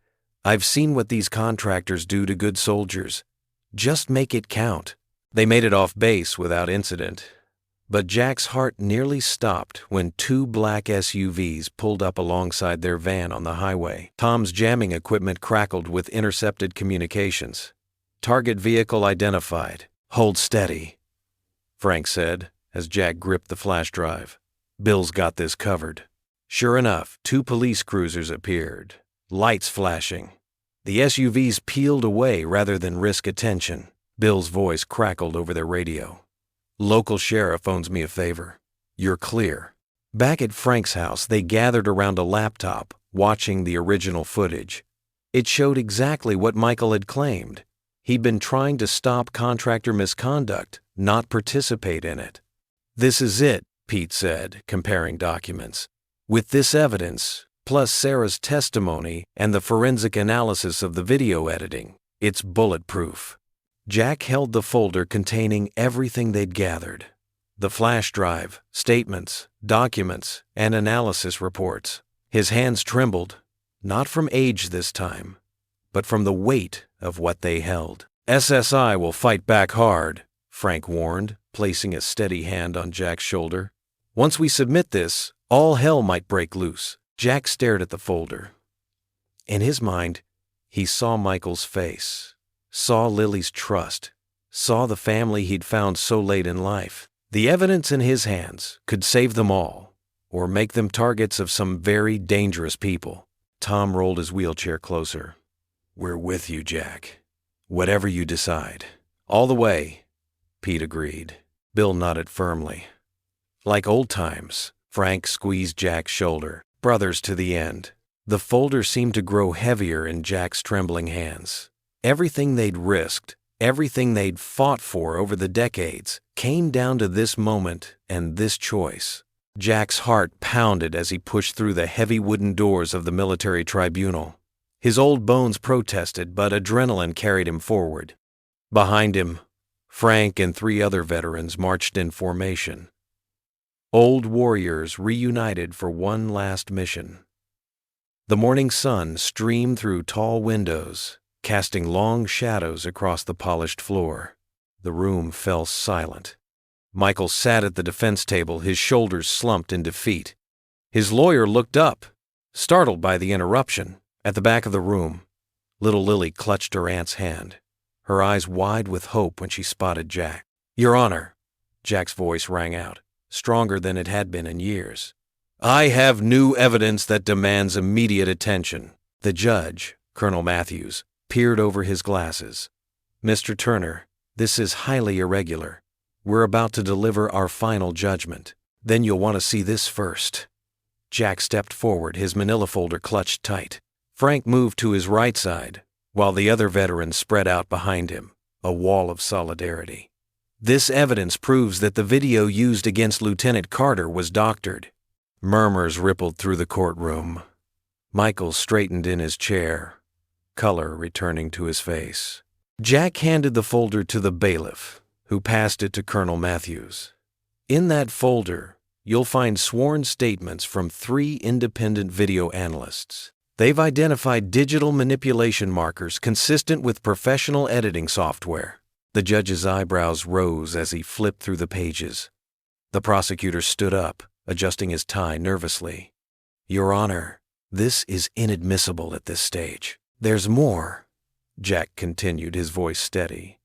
I've seen what these contractors do to good soldiers. Just make it count." They made it off base without incident. But Jack's heart nearly stopped when two black SUVs pulled up alongside their van on the highway. Tom's jamming equipment crackled with intercepted communications. "Target vehicle identified. Hold steady," Frank said as Jack gripped the flash drive. "Bill's got this covered." Sure enough, two police cruisers appeared, lights flashing. The SUVs peeled away rather than risk attention. Bill's voice crackled over their radio. "Local sheriff owes me a favor. You're clear." Back at Frank's house, they gathered around a laptop, watching the original footage. It showed exactly what Michael had claimed. He'd been trying to stop contractor misconduct, not participate in it. "This is it," Pete said, comparing documents. "With this evidence, plus Sarah's testimony and the forensic analysis of the video editing, it's bulletproof." Jack held the folder containing everything they'd gathered. The flash drive, statements, documents, and analysis reports. His hands trembled, not from age this time, but from the weight of what they held. "SSI will fight back hard," Frank warned, placing a steady hand on Jack's shoulder. "Once we submit this, all hell might break loose." Jack stared at the folder. In his mind, he saw Michael's face, saw Lily's trust, saw the family he'd found so late in life. The evidence in his hands could save them all, or make them targets of some very dangerous people. Tom rolled his wheelchair closer. "We're with you, Jack. Whatever you decide." "All the way," Pete agreed. Bill nodded firmly. Like old times, Frank squeezed Jack's shoulder. Brothers to the end. The folder seemed to grow heavier in Jack's trembling hands. Everything they'd risked, everything they'd fought for over the decades, came down to this moment and this choice. Jack's heart pounded as he pushed through the heavy wooden doors of the military tribunal. His old bones protested, but adrenaline carried him forward. Behind him, Frank and 3 other veterans marched in formation. Old warriors reunited for one last mission. The morning sun streamed through tall windows, casting long shadows across the polished floor. The room fell silent. Michael sat at the defense table, his shoulders slumped in defeat. His lawyer looked up, startled by the interruption. At the back of the room, little Lily clutched her aunt's hand, her eyes wide with hope when she spotted Jack. "Your Honor," Jack's voice rang out, stronger than it had been in years. "I have new evidence that demands immediate attention." The judge, Colonel Matthews, peered over his glasses. "Mr. Turner, this is highly irregular. We're about to deliver our final judgment. Then you'll want to see this first." Jack stepped forward, his manila folder clutched tight. Frank moved to his right side, while the other veterans spread out behind him, a wall of solidarity. "This evidence proves that the video used against Lieutenant Carter was doctored." Murmurs rippled through the courtroom. Michael straightened in his chair, color returning to his face. Jack handed the folder to the bailiff, who passed it to Colonel Matthews. "In that folder, you'll find sworn statements from 3 independent video analysts. They've identified digital manipulation markers consistent with professional editing software." The judge's eyebrows rose as he flipped through the pages. The prosecutor stood up, adjusting his tie nervously. "Your Honor, this is inadmissible at this stage. There's more," Jack continued, his voice steady.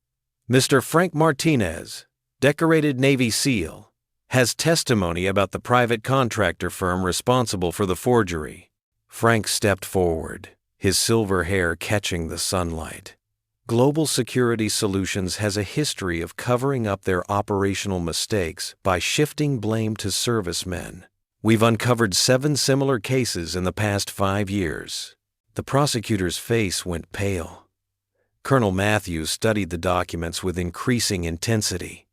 "Mr. Frank Martinez, decorated Navy SEAL, has testimony about the private contractor firm responsible for the forgery." Frank stepped forward, his silver hair catching the sunlight. Global Security Solutions has a history of covering up their operational mistakes by shifting blame to servicemen. We've uncovered 7 similar cases in the past 5 years. The prosecutor's face went pale. Colonel Matthews studied the documents with increasing intensity.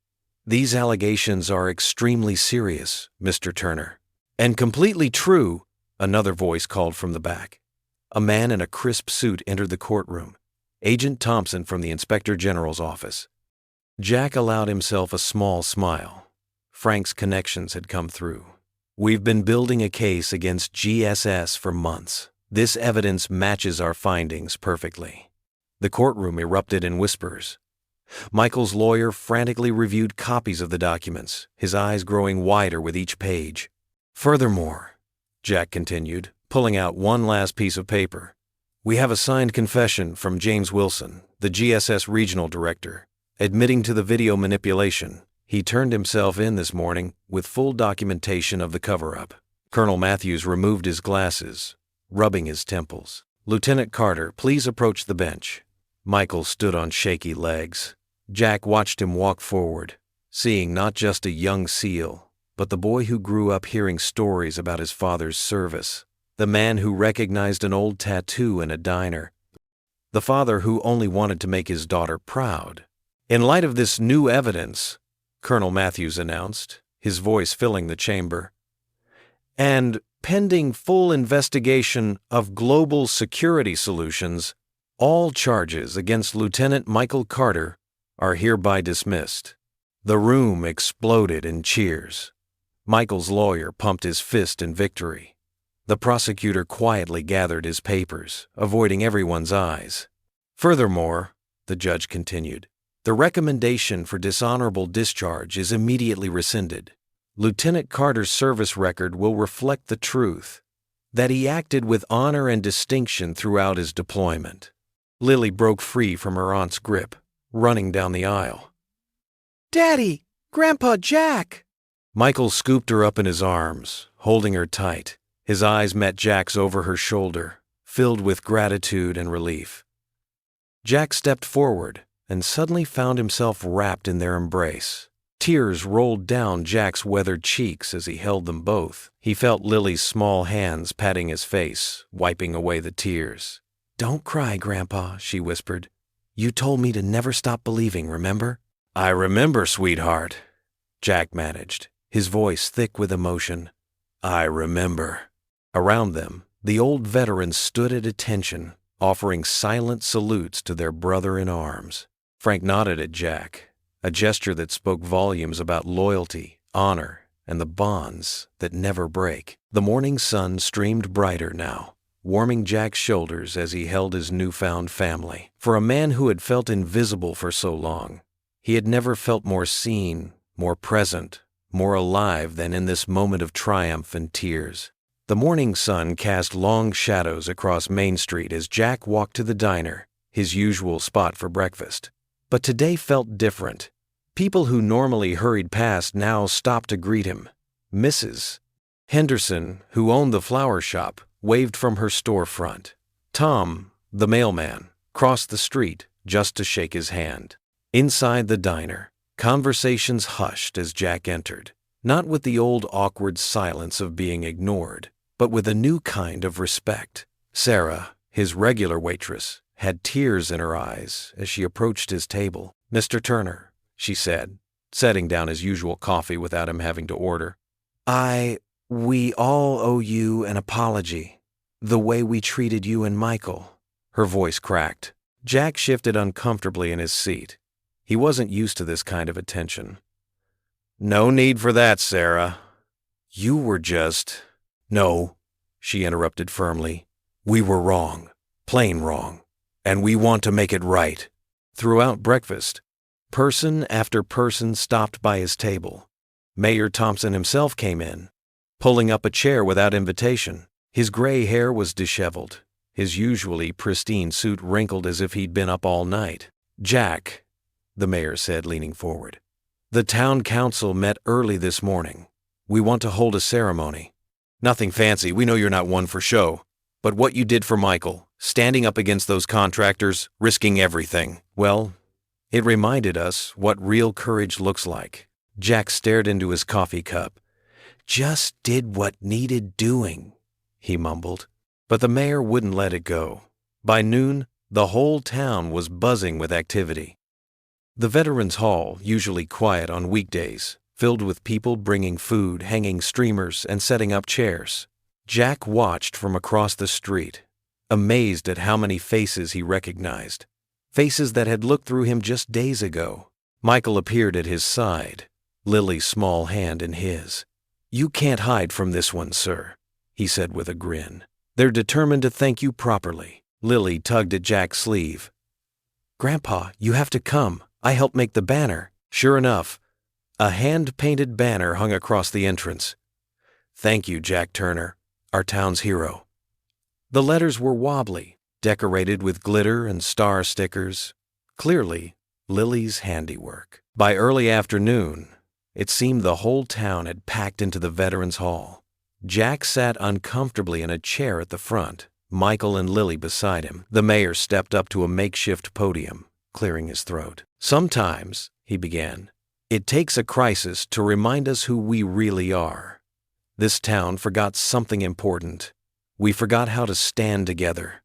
"These allegations are extremely serious, Mr. Turner." "And completely true," another voice called from the back. A man in a crisp suit entered the courtroom, Agent Thompson from the Inspector General's office. Jack allowed himself a small smile. Frank's connections had come through. "We've been building a case against GSS for months. This evidence matches our findings perfectly." The courtroom erupted in whispers. Michael's lawyer frantically reviewed copies of the documents, his eyes growing wider with each page. "Furthermore," Jack continued, pulling out one last piece of paper, "we have a signed confession from James Wilson, the GSS regional director, admitting to the video manipulation. He turned himself in this morning with full documentation of the cover-up." Colonel Matthews removed his glasses, rubbing his temples. "Lieutenant Carter, please approach the bench." Michael stood on shaky legs. Jack watched him walk forward, seeing not just a young SEAL, but the boy who grew up hearing stories about his father's service, the man who recognized an old tattoo in a diner, the father who only wanted to make his daughter proud. "In light of this new evidence," Colonel Matthews announced, his voice filling the chamber, "and pending full investigation of Global Security Solutions, all charges against Lieutenant Michael Carter are hereby dismissed." The room exploded in cheers. Michael's lawyer pumped his fist in victory. The prosecutor quietly gathered his papers, avoiding everyone's eyes. "Furthermore," the judge continued, "the recommendation for dishonorable discharge is immediately rescinded. Lieutenant Carter's service record will reflect the truth, that he acted with honor and distinction throughout his deployment." Lily broke free from her aunt's grip, running down the aisle. "Daddy! Grandpa Jack!" Michael scooped her up in his arms, holding her tight. His eyes met Jack's over her shoulder, filled with gratitude and relief. Jack stepped forward and suddenly found himself wrapped in their embrace. Tears rolled down Jack's weathered cheeks as he held them both. He felt Lily's small hands patting his face, wiping away the tears. "Don't cry, Grandpa," she whispered. "You told me to never stop believing, remember?" "I remember, sweetheart," Jack managed, his voice thick with emotion. "I remember." Around them, the old veterans stood at attention, offering silent salutes to their brother in arms. Frank nodded at Jack, a gesture that spoke volumes about loyalty, honor, and the bonds that never break. The morning sun streamed brighter now, warming Jack's shoulders as he held his newfound family. For a man who had felt invisible for so long, he had never felt more seen, more present, more alive than in this moment of triumph and tears. The morning sun cast long shadows across Main Street as Jack walked to the diner, his usual spot for breakfast. But today felt different. People who normally hurried past now stopped to greet him. Mrs. Henderson, who owned the flower shop, waved from her storefront. Tom, the mailman, crossed the street just to shake his hand. Inside the diner, conversations hushed as Jack entered, not with the old awkward silence of being ignored, but with a new kind of respect. Sarah, his regular waitress, had tears in her eyes as she approached his table. "Mr. Turner," she said, setting down his usual coffee without him having to order. We all owe you an apology. The way we treated you and Michael." Her voice cracked. Jack shifted uncomfortably in his seat. He wasn't used to this kind of attention. "No need for that, Sarah. You were just—" "No," she interrupted firmly. "We were wrong, plain wrong, and we want to make it right." Throughout breakfast, person after person stopped by his table. Mayor Thompson himself came in, pulling up a chair without invitation. His gray hair was disheveled, his usually pristine suit wrinkled as if he'd been up all night. "Jack," the mayor said, leaning forward, "the town council met early this morning. We want to hold a ceremony. Nothing fancy, we know you're not one for show. But what you did for Michael, standing up against those contractors, risking everything, well, it reminded us what real courage looks like." Jack stared into his coffee cup. "Just did what needed doing," he mumbled. But the mayor wouldn't let it go. By noon, the whole town was buzzing with activity. The Veterans Hall, usually quiet on weekdays, filled with people bringing food, hanging streamers, and setting up chairs. Jack watched from across the street, amazed at how many faces he recognized. Faces that had looked through him just days ago. Michael appeared at his side, Lily's small hand in his. "You can't hide from this one, sir," he said with a grin. "They're determined to thank you properly." Lily tugged at Jack's sleeve. "Grandpa, you have to come. I helped make the banner." Sure enough, a hand-painted banner hung across the entrance. "Thank you, Jack Turner, our town's hero." The letters were wobbly, decorated with glitter and star stickers. Clearly, Lily's handiwork. By early afternoon, it seemed the whole town had packed into the Veterans Hall. Jack sat uncomfortably in a chair at the front, Michael and Lily beside him. The mayor stepped up to a makeshift podium, clearing his throat. "Sometimes," he began, "it takes a crisis to remind us who we really are. This town forgot something important. We forgot how to stand together.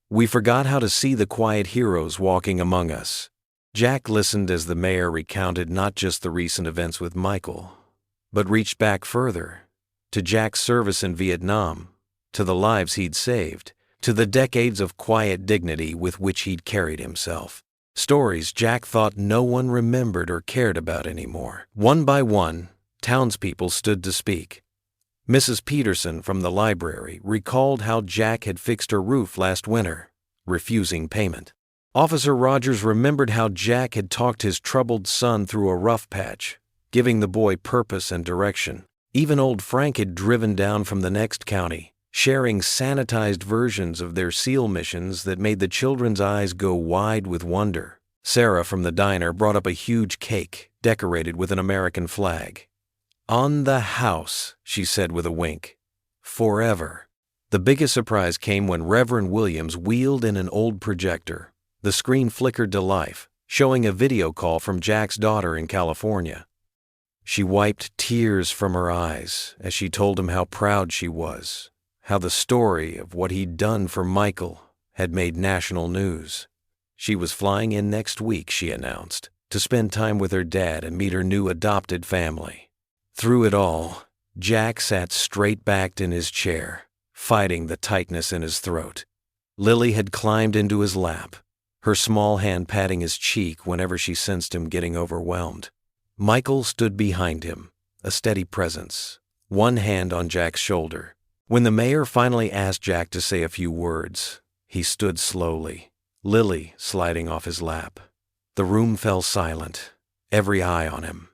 We forgot how to see the quiet heroes walking among us." Jack listened as the mayor recounted not just the recent events with Michael, but reached back further, to Jack's service in Vietnam, to the lives he'd saved, to the decades of quiet dignity with which he'd carried himself. Stories Jack thought no one remembered or cared about anymore. One by one, townspeople stood to speak. Mrs. Peterson from the library recalled how Jack had fixed her roof last winter, refusing payment. Officer Rogers remembered how Jack had talked his troubled son through a rough patch, giving the boy purpose and direction. Even old Frank had driven down from the next county, sharing sanitized versions of their SEAL missions that made the children's eyes go wide with wonder. Sarah from the diner brought up a huge cake decorated with an American flag. "On the house," she said with a wink. "Forever." The biggest surprise came when Reverend Williams wheeled in an old projector. The screen flickered to life, showing a video call from Jack's daughter in California. She wiped tears from her eyes as she told him how proud she was, how the story of what he'd done for Michael had made national news. She was flying in next week, she announced, to spend time with her dad and meet her new adopted family. Through it all, Jack sat straight-backed in his chair, fighting the tightness in his throat. Lily had climbed into his lap, her small hand patting his cheek whenever she sensed him getting overwhelmed. Michael stood behind him, a steady presence, one hand on Jack's shoulder. When the mayor finally asked Jack to say a few words, he stood slowly, Lily sliding off his lap. The room fell silent, every eye on him.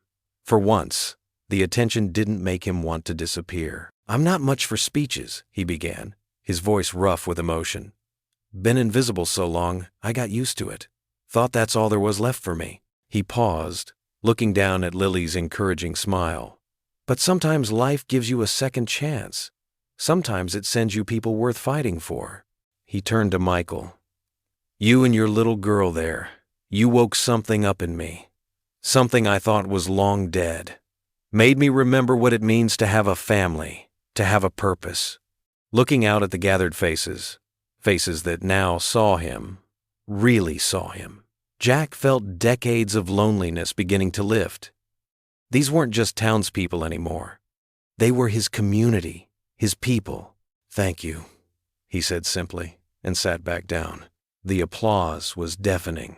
For once, the attention didn't make him want to disappear. "I'm not much for speeches," he began, his voice rough with emotion. "Been invisible so long, I got used to it. Thought that's all there was left for me." He paused, looking down at Lily's encouraging smile. "But sometimes life gives you a second chance. Sometimes it sends you people worth fighting for." He turned to Michael. "You and your little girl there, you woke something up in me. Something I thought was long dead. Made me remember what it means to have a family, to have a purpose." Looking out at the gathered faces that now saw him, really saw him, Jack felt decades of loneliness beginning to lift. These weren't just townspeople anymore. They were his community, his people. "Thank you," he said simply, and sat back down. The applause was deafening.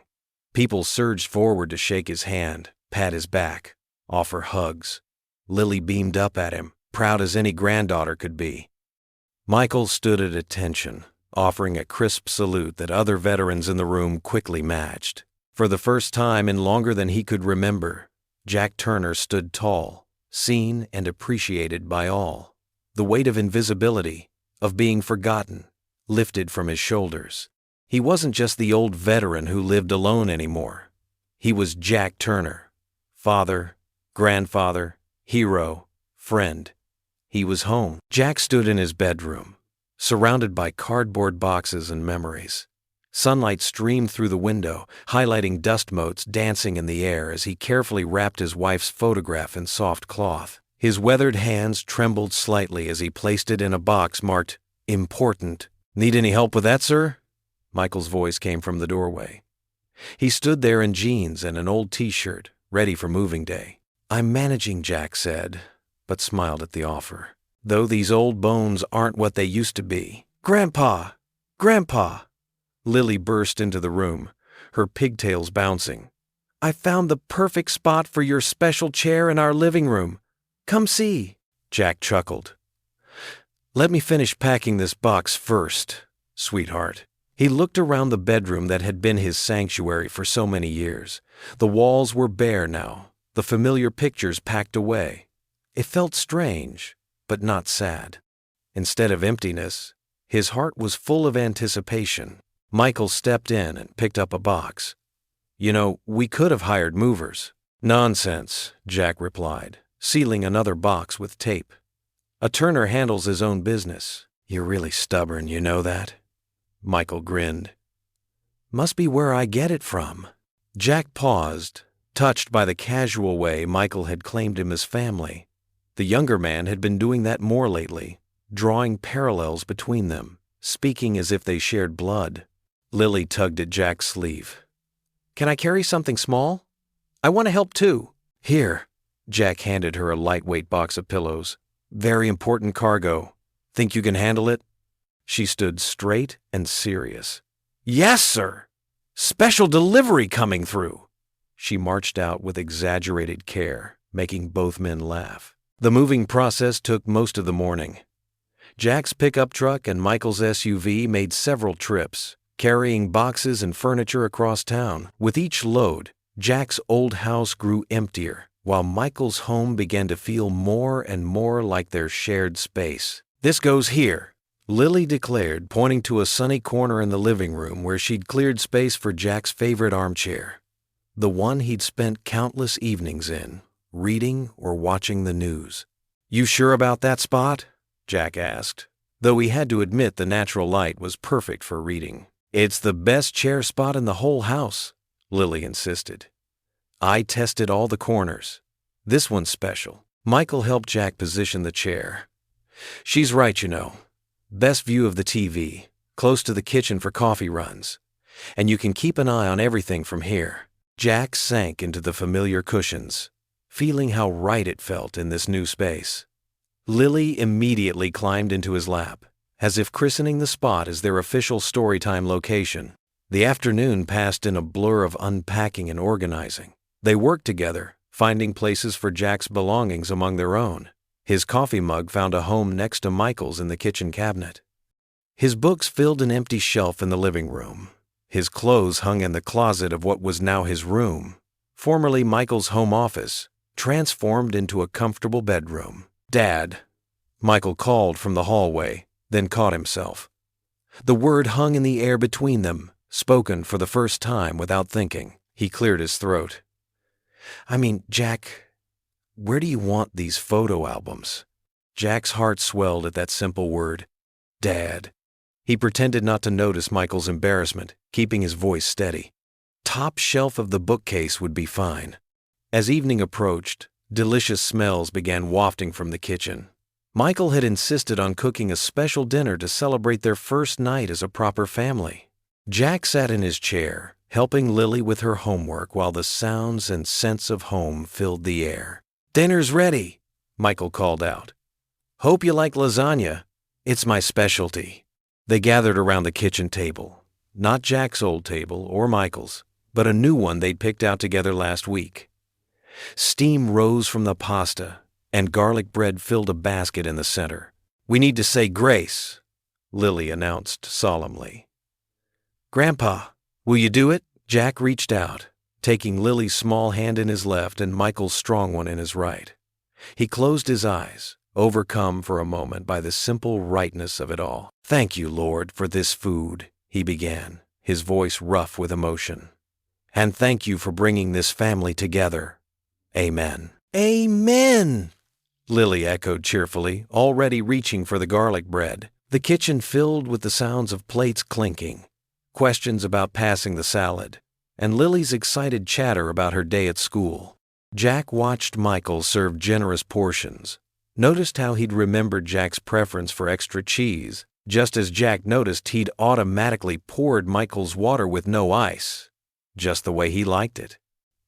People surged forward to shake his hand, pat his back, offer hugs. Lily beamed up at him, proud as any granddaughter could be. Michael stood at attention, offering a crisp salute that other veterans in the room quickly matched. For the first time in longer than he could remember, Jack Turner stood tall, seen and appreciated by all. The weight of invisibility, of being forgotten, lifted from his shoulders. He wasn't just the old veteran who lived alone anymore. He was Jack Turner, father, grandfather, hero, friend. He was home. Jack stood in his bedroom, surrounded by cardboard boxes and memories. Sunlight streamed through the window, highlighting dust motes dancing in the air as he carefully wrapped his wife's photograph in soft cloth. His weathered hands trembled slightly as he placed it in a box marked, "Important." "Need any help with that, sir?" Michael's voice came from the doorway. He stood there in jeans and an old t-shirt, ready for moving day. "I'm managing," Jack said, but smiled at the offer. "Though these old bones aren't what they used to be." "Grandpa! Grandpa!" Lily burst into the room, her pigtails bouncing. "I found the perfect spot for your special chair in our living room. Come see." Jack chuckled. "Let me finish packing this box first, sweetheart." He looked around the bedroom that had been his sanctuary for so many years. The walls were bare now, the familiar pictures packed away. It felt strange, but not sad. Instead of emptiness, his heart was full of anticipation. Michael stepped in and picked up a box. "You know, we could have hired movers." "Nonsense," Jack replied, sealing another box with tape. "A Turner handles his own business." "You're really stubborn, you know that?" Michael grinned. "Must be where I get it from." Jack paused, touched by the casual way Michael had claimed him as family. The younger man had been doing that more lately, drawing parallels between them, speaking as if they shared blood. Lily tugged at Jack's sleeve. "Can I carry something small? I want to help too." "Here." Jack handed her a lightweight box of pillows. "Very important cargo. Think you can handle it?" She stood straight and serious. "Yes, sir! Special delivery coming through!" She marched out with exaggerated care, making both men laugh. The moving process took most of the morning. Jack's pickup truck and Michael's SUV made several trips, carrying boxes and furniture across town. With each load, Jack's old house grew emptier, while Michael's home began to feel more and more like their shared space. "This goes here," Lily declared, pointing to a sunny corner in the living room where she'd cleared space for Jack's favorite armchair, the one he'd spent countless evenings in, reading or watching the news. "You sure about that spot?" Jack asked, though he had to admit the natural light was perfect for reading. "It's the best chair spot in the whole house," Lily insisted. "I tested all the corners. This one's special." Michael helped Jack position the chair. "She's right, you know. Best view of the TV, close to the kitchen for coffee runs. And you can keep an eye on everything from here." Jack sank into the familiar cushions, feeling how right it felt in this new space. Lily immediately climbed into his lap, as if christening the spot as their official storytime location. The afternoon passed in a blur of unpacking and organizing. They worked together, finding places for Jack's belongings among their own. His coffee mug found a home next to Michael's in the kitchen cabinet. His books filled an empty shelf in the living room. His clothes hung in the closet of what was now his room, formerly Michael's home office, transformed into a comfortable bedroom. "Dad," Michael called from the hallway, then caught himself. The word hung in the air between them, spoken for the first time without thinking. He cleared his throat. Jack, where do you want these photo albums?" Jack's heart swelled at that simple word, "Dad." He pretended not to notice Michael's embarrassment, keeping his voice steady. "Top shelf of the bookcase would be fine." As evening approached, delicious smells began wafting from the kitchen. Michael had insisted on cooking a special dinner to celebrate their first night as a proper family. Jack sat in his chair, helping Lily with her homework while the sounds and scents of home filled the air. "Dinner's ready," Michael called out. "Hope you like lasagna. It's my specialty." They gathered around the kitchen table, not Jack's old table or Michael's, but a new one they'd picked out together last week. Steam rose from the pasta, and garlic bread filled a basket in the center. "We need to say grace," Lily announced solemnly. "Grandpa, will you do it?" Jack reached out, taking Lily's small hand in his left and Michael's strong one in his right. He closed his eyes, overcome for a moment by the simple rightness of it all. "Thank you, Lord, for this food," he began, his voice rough with emotion. "And thank you for bringing this family together. Amen." "Amen," Lily echoed cheerfully, already reaching for the garlic bread. The kitchen filled with the sounds of plates clinking, questions about passing the salad, and Lily's excited chatter about her day at school. Jack watched Michael serve generous portions, noticed how he'd remembered Jack's preference for extra cheese, just as Jack noticed he'd automatically poured Michael's water with no ice, just the way he liked it.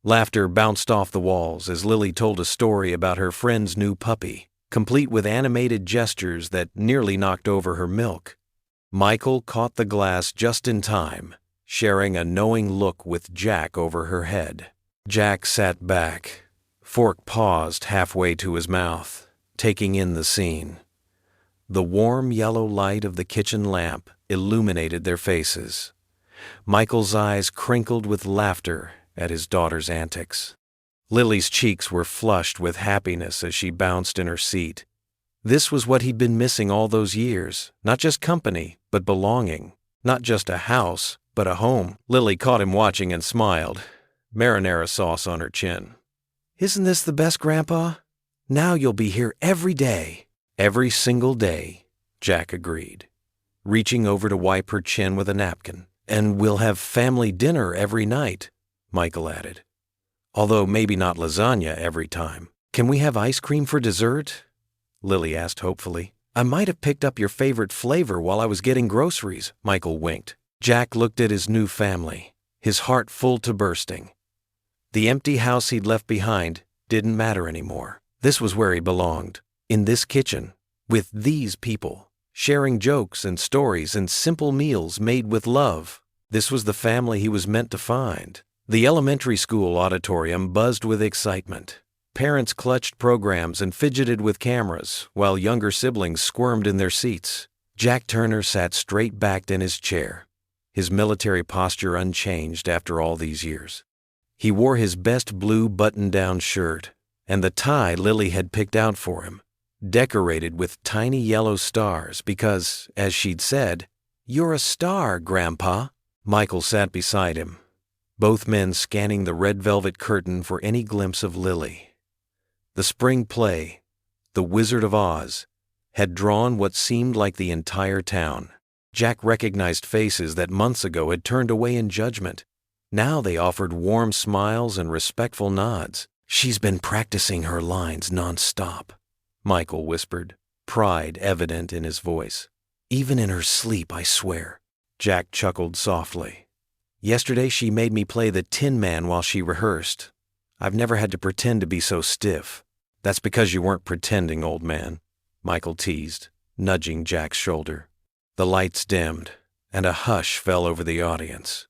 Laughter bounced off the walls as Lily told a story about her friend's new puppy, complete with animated gestures that nearly knocked over her milk. Michael caught the glass just in time, sharing a knowing look with Jack over her head. Jack sat back, fork paused halfway to his mouth, taking in the scene. The warm yellow light of the kitchen lamp illuminated their faces. Michael's eyes crinkled with laughter at his daughter's antics. Lily's cheeks were flushed with happiness as she bounced in her seat. This was what he'd been missing all those years, not just company, but belonging. Not just a house, but a home. Lily caught him watching and smiled, marinara sauce on her chin. "Isn't this the best, Grandpa? Now you'll be here every day." "Every single day," Jack agreed, reaching over to wipe her chin with a napkin. "And we'll have family dinner every night," Michael added. "Although maybe not lasagna every time. Can we have ice cream for dessert?" Lily asked hopefully. "I might have picked up your favorite flavor while I was getting groceries," Michael winked. Jack looked at his new family, his heart full to bursting. The empty house he'd left behind didn't matter anymore. This was where he belonged, in this kitchen, with these people, sharing jokes and stories and simple meals made with love. This was the family he was meant to find. The elementary school auditorium buzzed with excitement. Parents clutched programs and fidgeted with cameras, while younger siblings squirmed in their seats. Jack Turner sat straight-backed in his chair, his military posture unchanged after all these years. He wore his best blue button-down shirt, and the tie Lily had picked out for him, decorated with tiny yellow stars because, as she'd said, "You're a star, Grandpa." Michael sat beside him, both men scanning the red velvet curtain for any glimpse of Lily. The spring play, The Wizard of Oz, had drawn what seemed like the entire town. Jack recognized faces that months ago had turned away in judgment. Now they offered warm smiles and respectful nods. "She's been practicing her lines nonstop," Michael whispered, pride evident in his voice. "Even in her sleep, I swear." Jack chuckled softly. "Yesterday she made me play the Tin Man while she rehearsed. I've never had to pretend to be so stiff." "That's because you weren't pretending, old man," Michael teased, nudging Jack's shoulder. The lights dimmed, and a hush fell over the audience.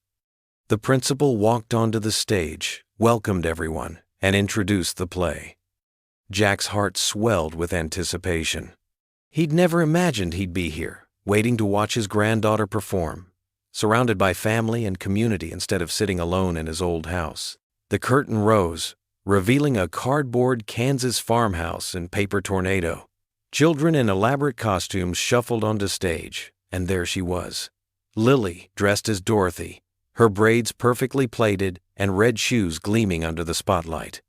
The principal walked onto the stage, welcomed everyone, and introduced the play. Jack's heart swelled with anticipation. He'd never imagined he'd be here, waiting to watch his granddaughter perform, surrounded by family and community instead of sitting alone in his old house. The curtain rose, revealing a cardboard Kansas farmhouse in paper tornado. Children in elaborate costumes shuffled onto stage, and there she was, Lily, dressed as Dorothy, her braids perfectly plaited and red shoes gleaming under the spotlight.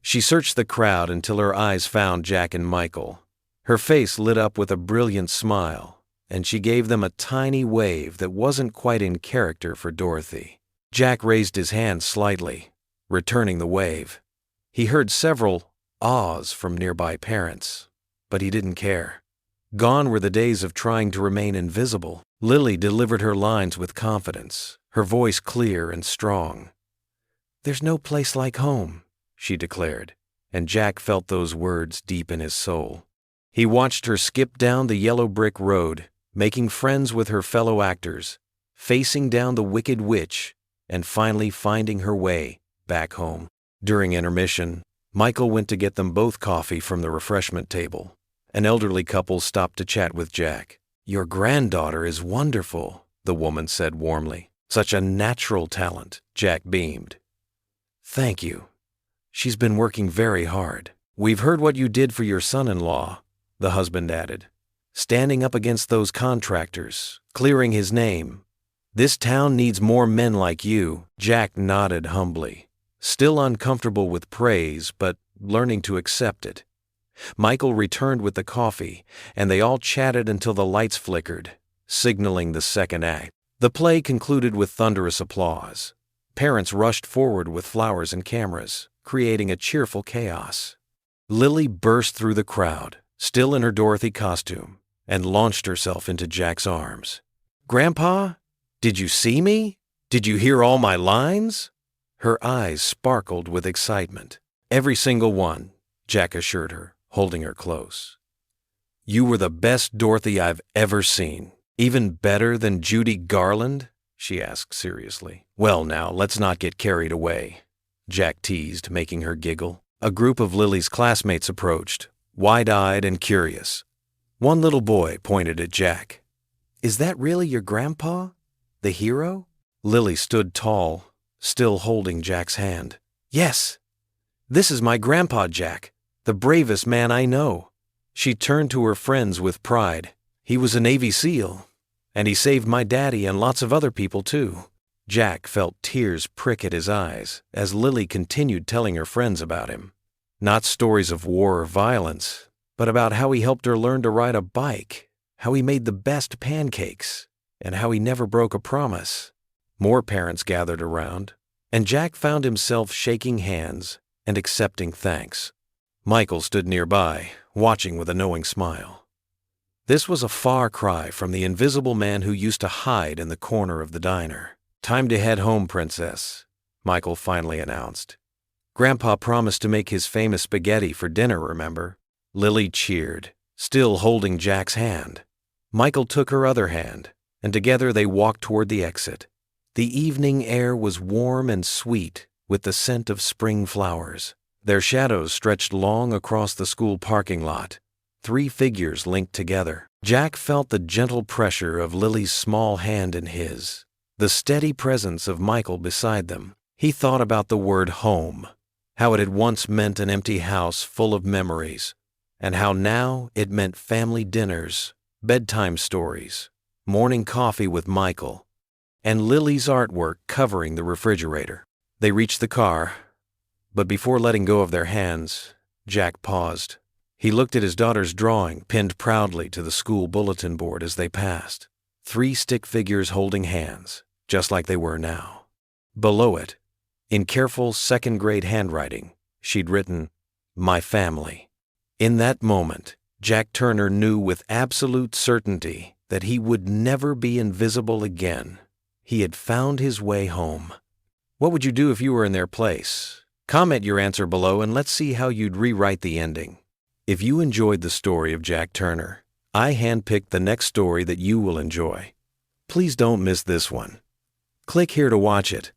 She searched the crowd until her eyes found Jack and Michael. Her face lit up with a brilliant smile, and she gave them a tiny wave that wasn't quite in character for Dorothy. Jack raised his hand slightly, returning the wave. He heard several ahs from nearby parents, but he didn't care. Gone were the days of trying to remain invisible. Lily delivered her lines with confidence, her voice clear and strong. "There's no place like home," she declared, and Jack felt those words deep in his soul. He watched her skip down the yellow brick road, making friends with her fellow actors, facing down the Wicked Witch, and finally finding her way back home. During intermission, Michael went to get them both coffee from the refreshment table. An elderly couple stopped to chat with Jack. "Your granddaughter is wonderful," the woman said warmly. "Such a natural talent," Jack beamed. "Thank you. She's been working very hard." "We've heard what you did for your son-in-law," the husband added, "standing up against those contractors, clearing his name. This town needs more men like you." Jack nodded humbly, still uncomfortable with praise, but learning to accept it. Michael returned with the coffee, and they all chatted until the lights flickered, signaling the second act. The play concluded with thunderous applause. Parents rushed forward with flowers and cameras, creating a cheerful chaos. Lily burst through the crowd, still in her Dorothy costume, and launched herself into Jack's arms. "Grandpa, did you see me? Did you hear all my lines?" Her eyes sparkled with excitement. "Every single one," Jack assured her, holding her close. "You were the best Dorothy I've ever seen. Even better than Judy Garland?" she asked seriously. "Well now, let's not get carried away," Jack teased, making her giggle. A group of Lily's classmates approached, wide-eyed and curious. One little boy pointed at Jack. "Is that really your grandpa? The hero?" Lily stood tall, still holding Jack's hand. "Yes, this is my grandpa, Jack, the bravest man I know." She turned to her friends with pride. "He was a Navy SEAL, and he saved my daddy and lots of other people too." Jack felt tears prick at his eyes as Lily continued telling her friends about him. Not stories of war or violence, but about how he helped her learn to ride a bike, how he made the best pancakes, and how he never broke a promise. More parents gathered around, and Jack found himself shaking hands and accepting thanks. Michael stood nearby, watching with a knowing smile. This was a far cry from the invisible man who used to hide in the corner of the diner. "Time to head home, Princess," Michael finally announced. "Grandpa promised to make his famous spaghetti for dinner, remember?" Lily cheered, still holding Jack's hand. Michael took her other hand, and together they walked toward the exit. The evening air was warm and sweet, with the scent of spring flowers. Their shadows stretched long across the school parking lot, 3 figures linked together. Jack felt the gentle pressure of Lily's small hand in his, the steady presence of Michael beside them. He thought about the word home, how it had once meant an empty house full of memories, and how now it meant family dinners, bedtime stories, morning coffee with Michael, and Lily's artwork covering the refrigerator. They reached the car, but before letting go of their hands, Jack paused. He looked at his daughter's drawing pinned proudly to the school bulletin board as they passed. 3 stick figures holding hands, just like they were now. Below it, in careful second-grade handwriting, she'd written, "My family." In that moment, Jack Turner knew with absolute certainty that he would never be invisible again. He had found his way home. What would you do if you were in their place? Comment your answer below and let's see how you'd rewrite the ending. If you enjoyed the story of Jack Turner, I handpicked the next story that you will enjoy. Please don't miss this one. Click here to watch it.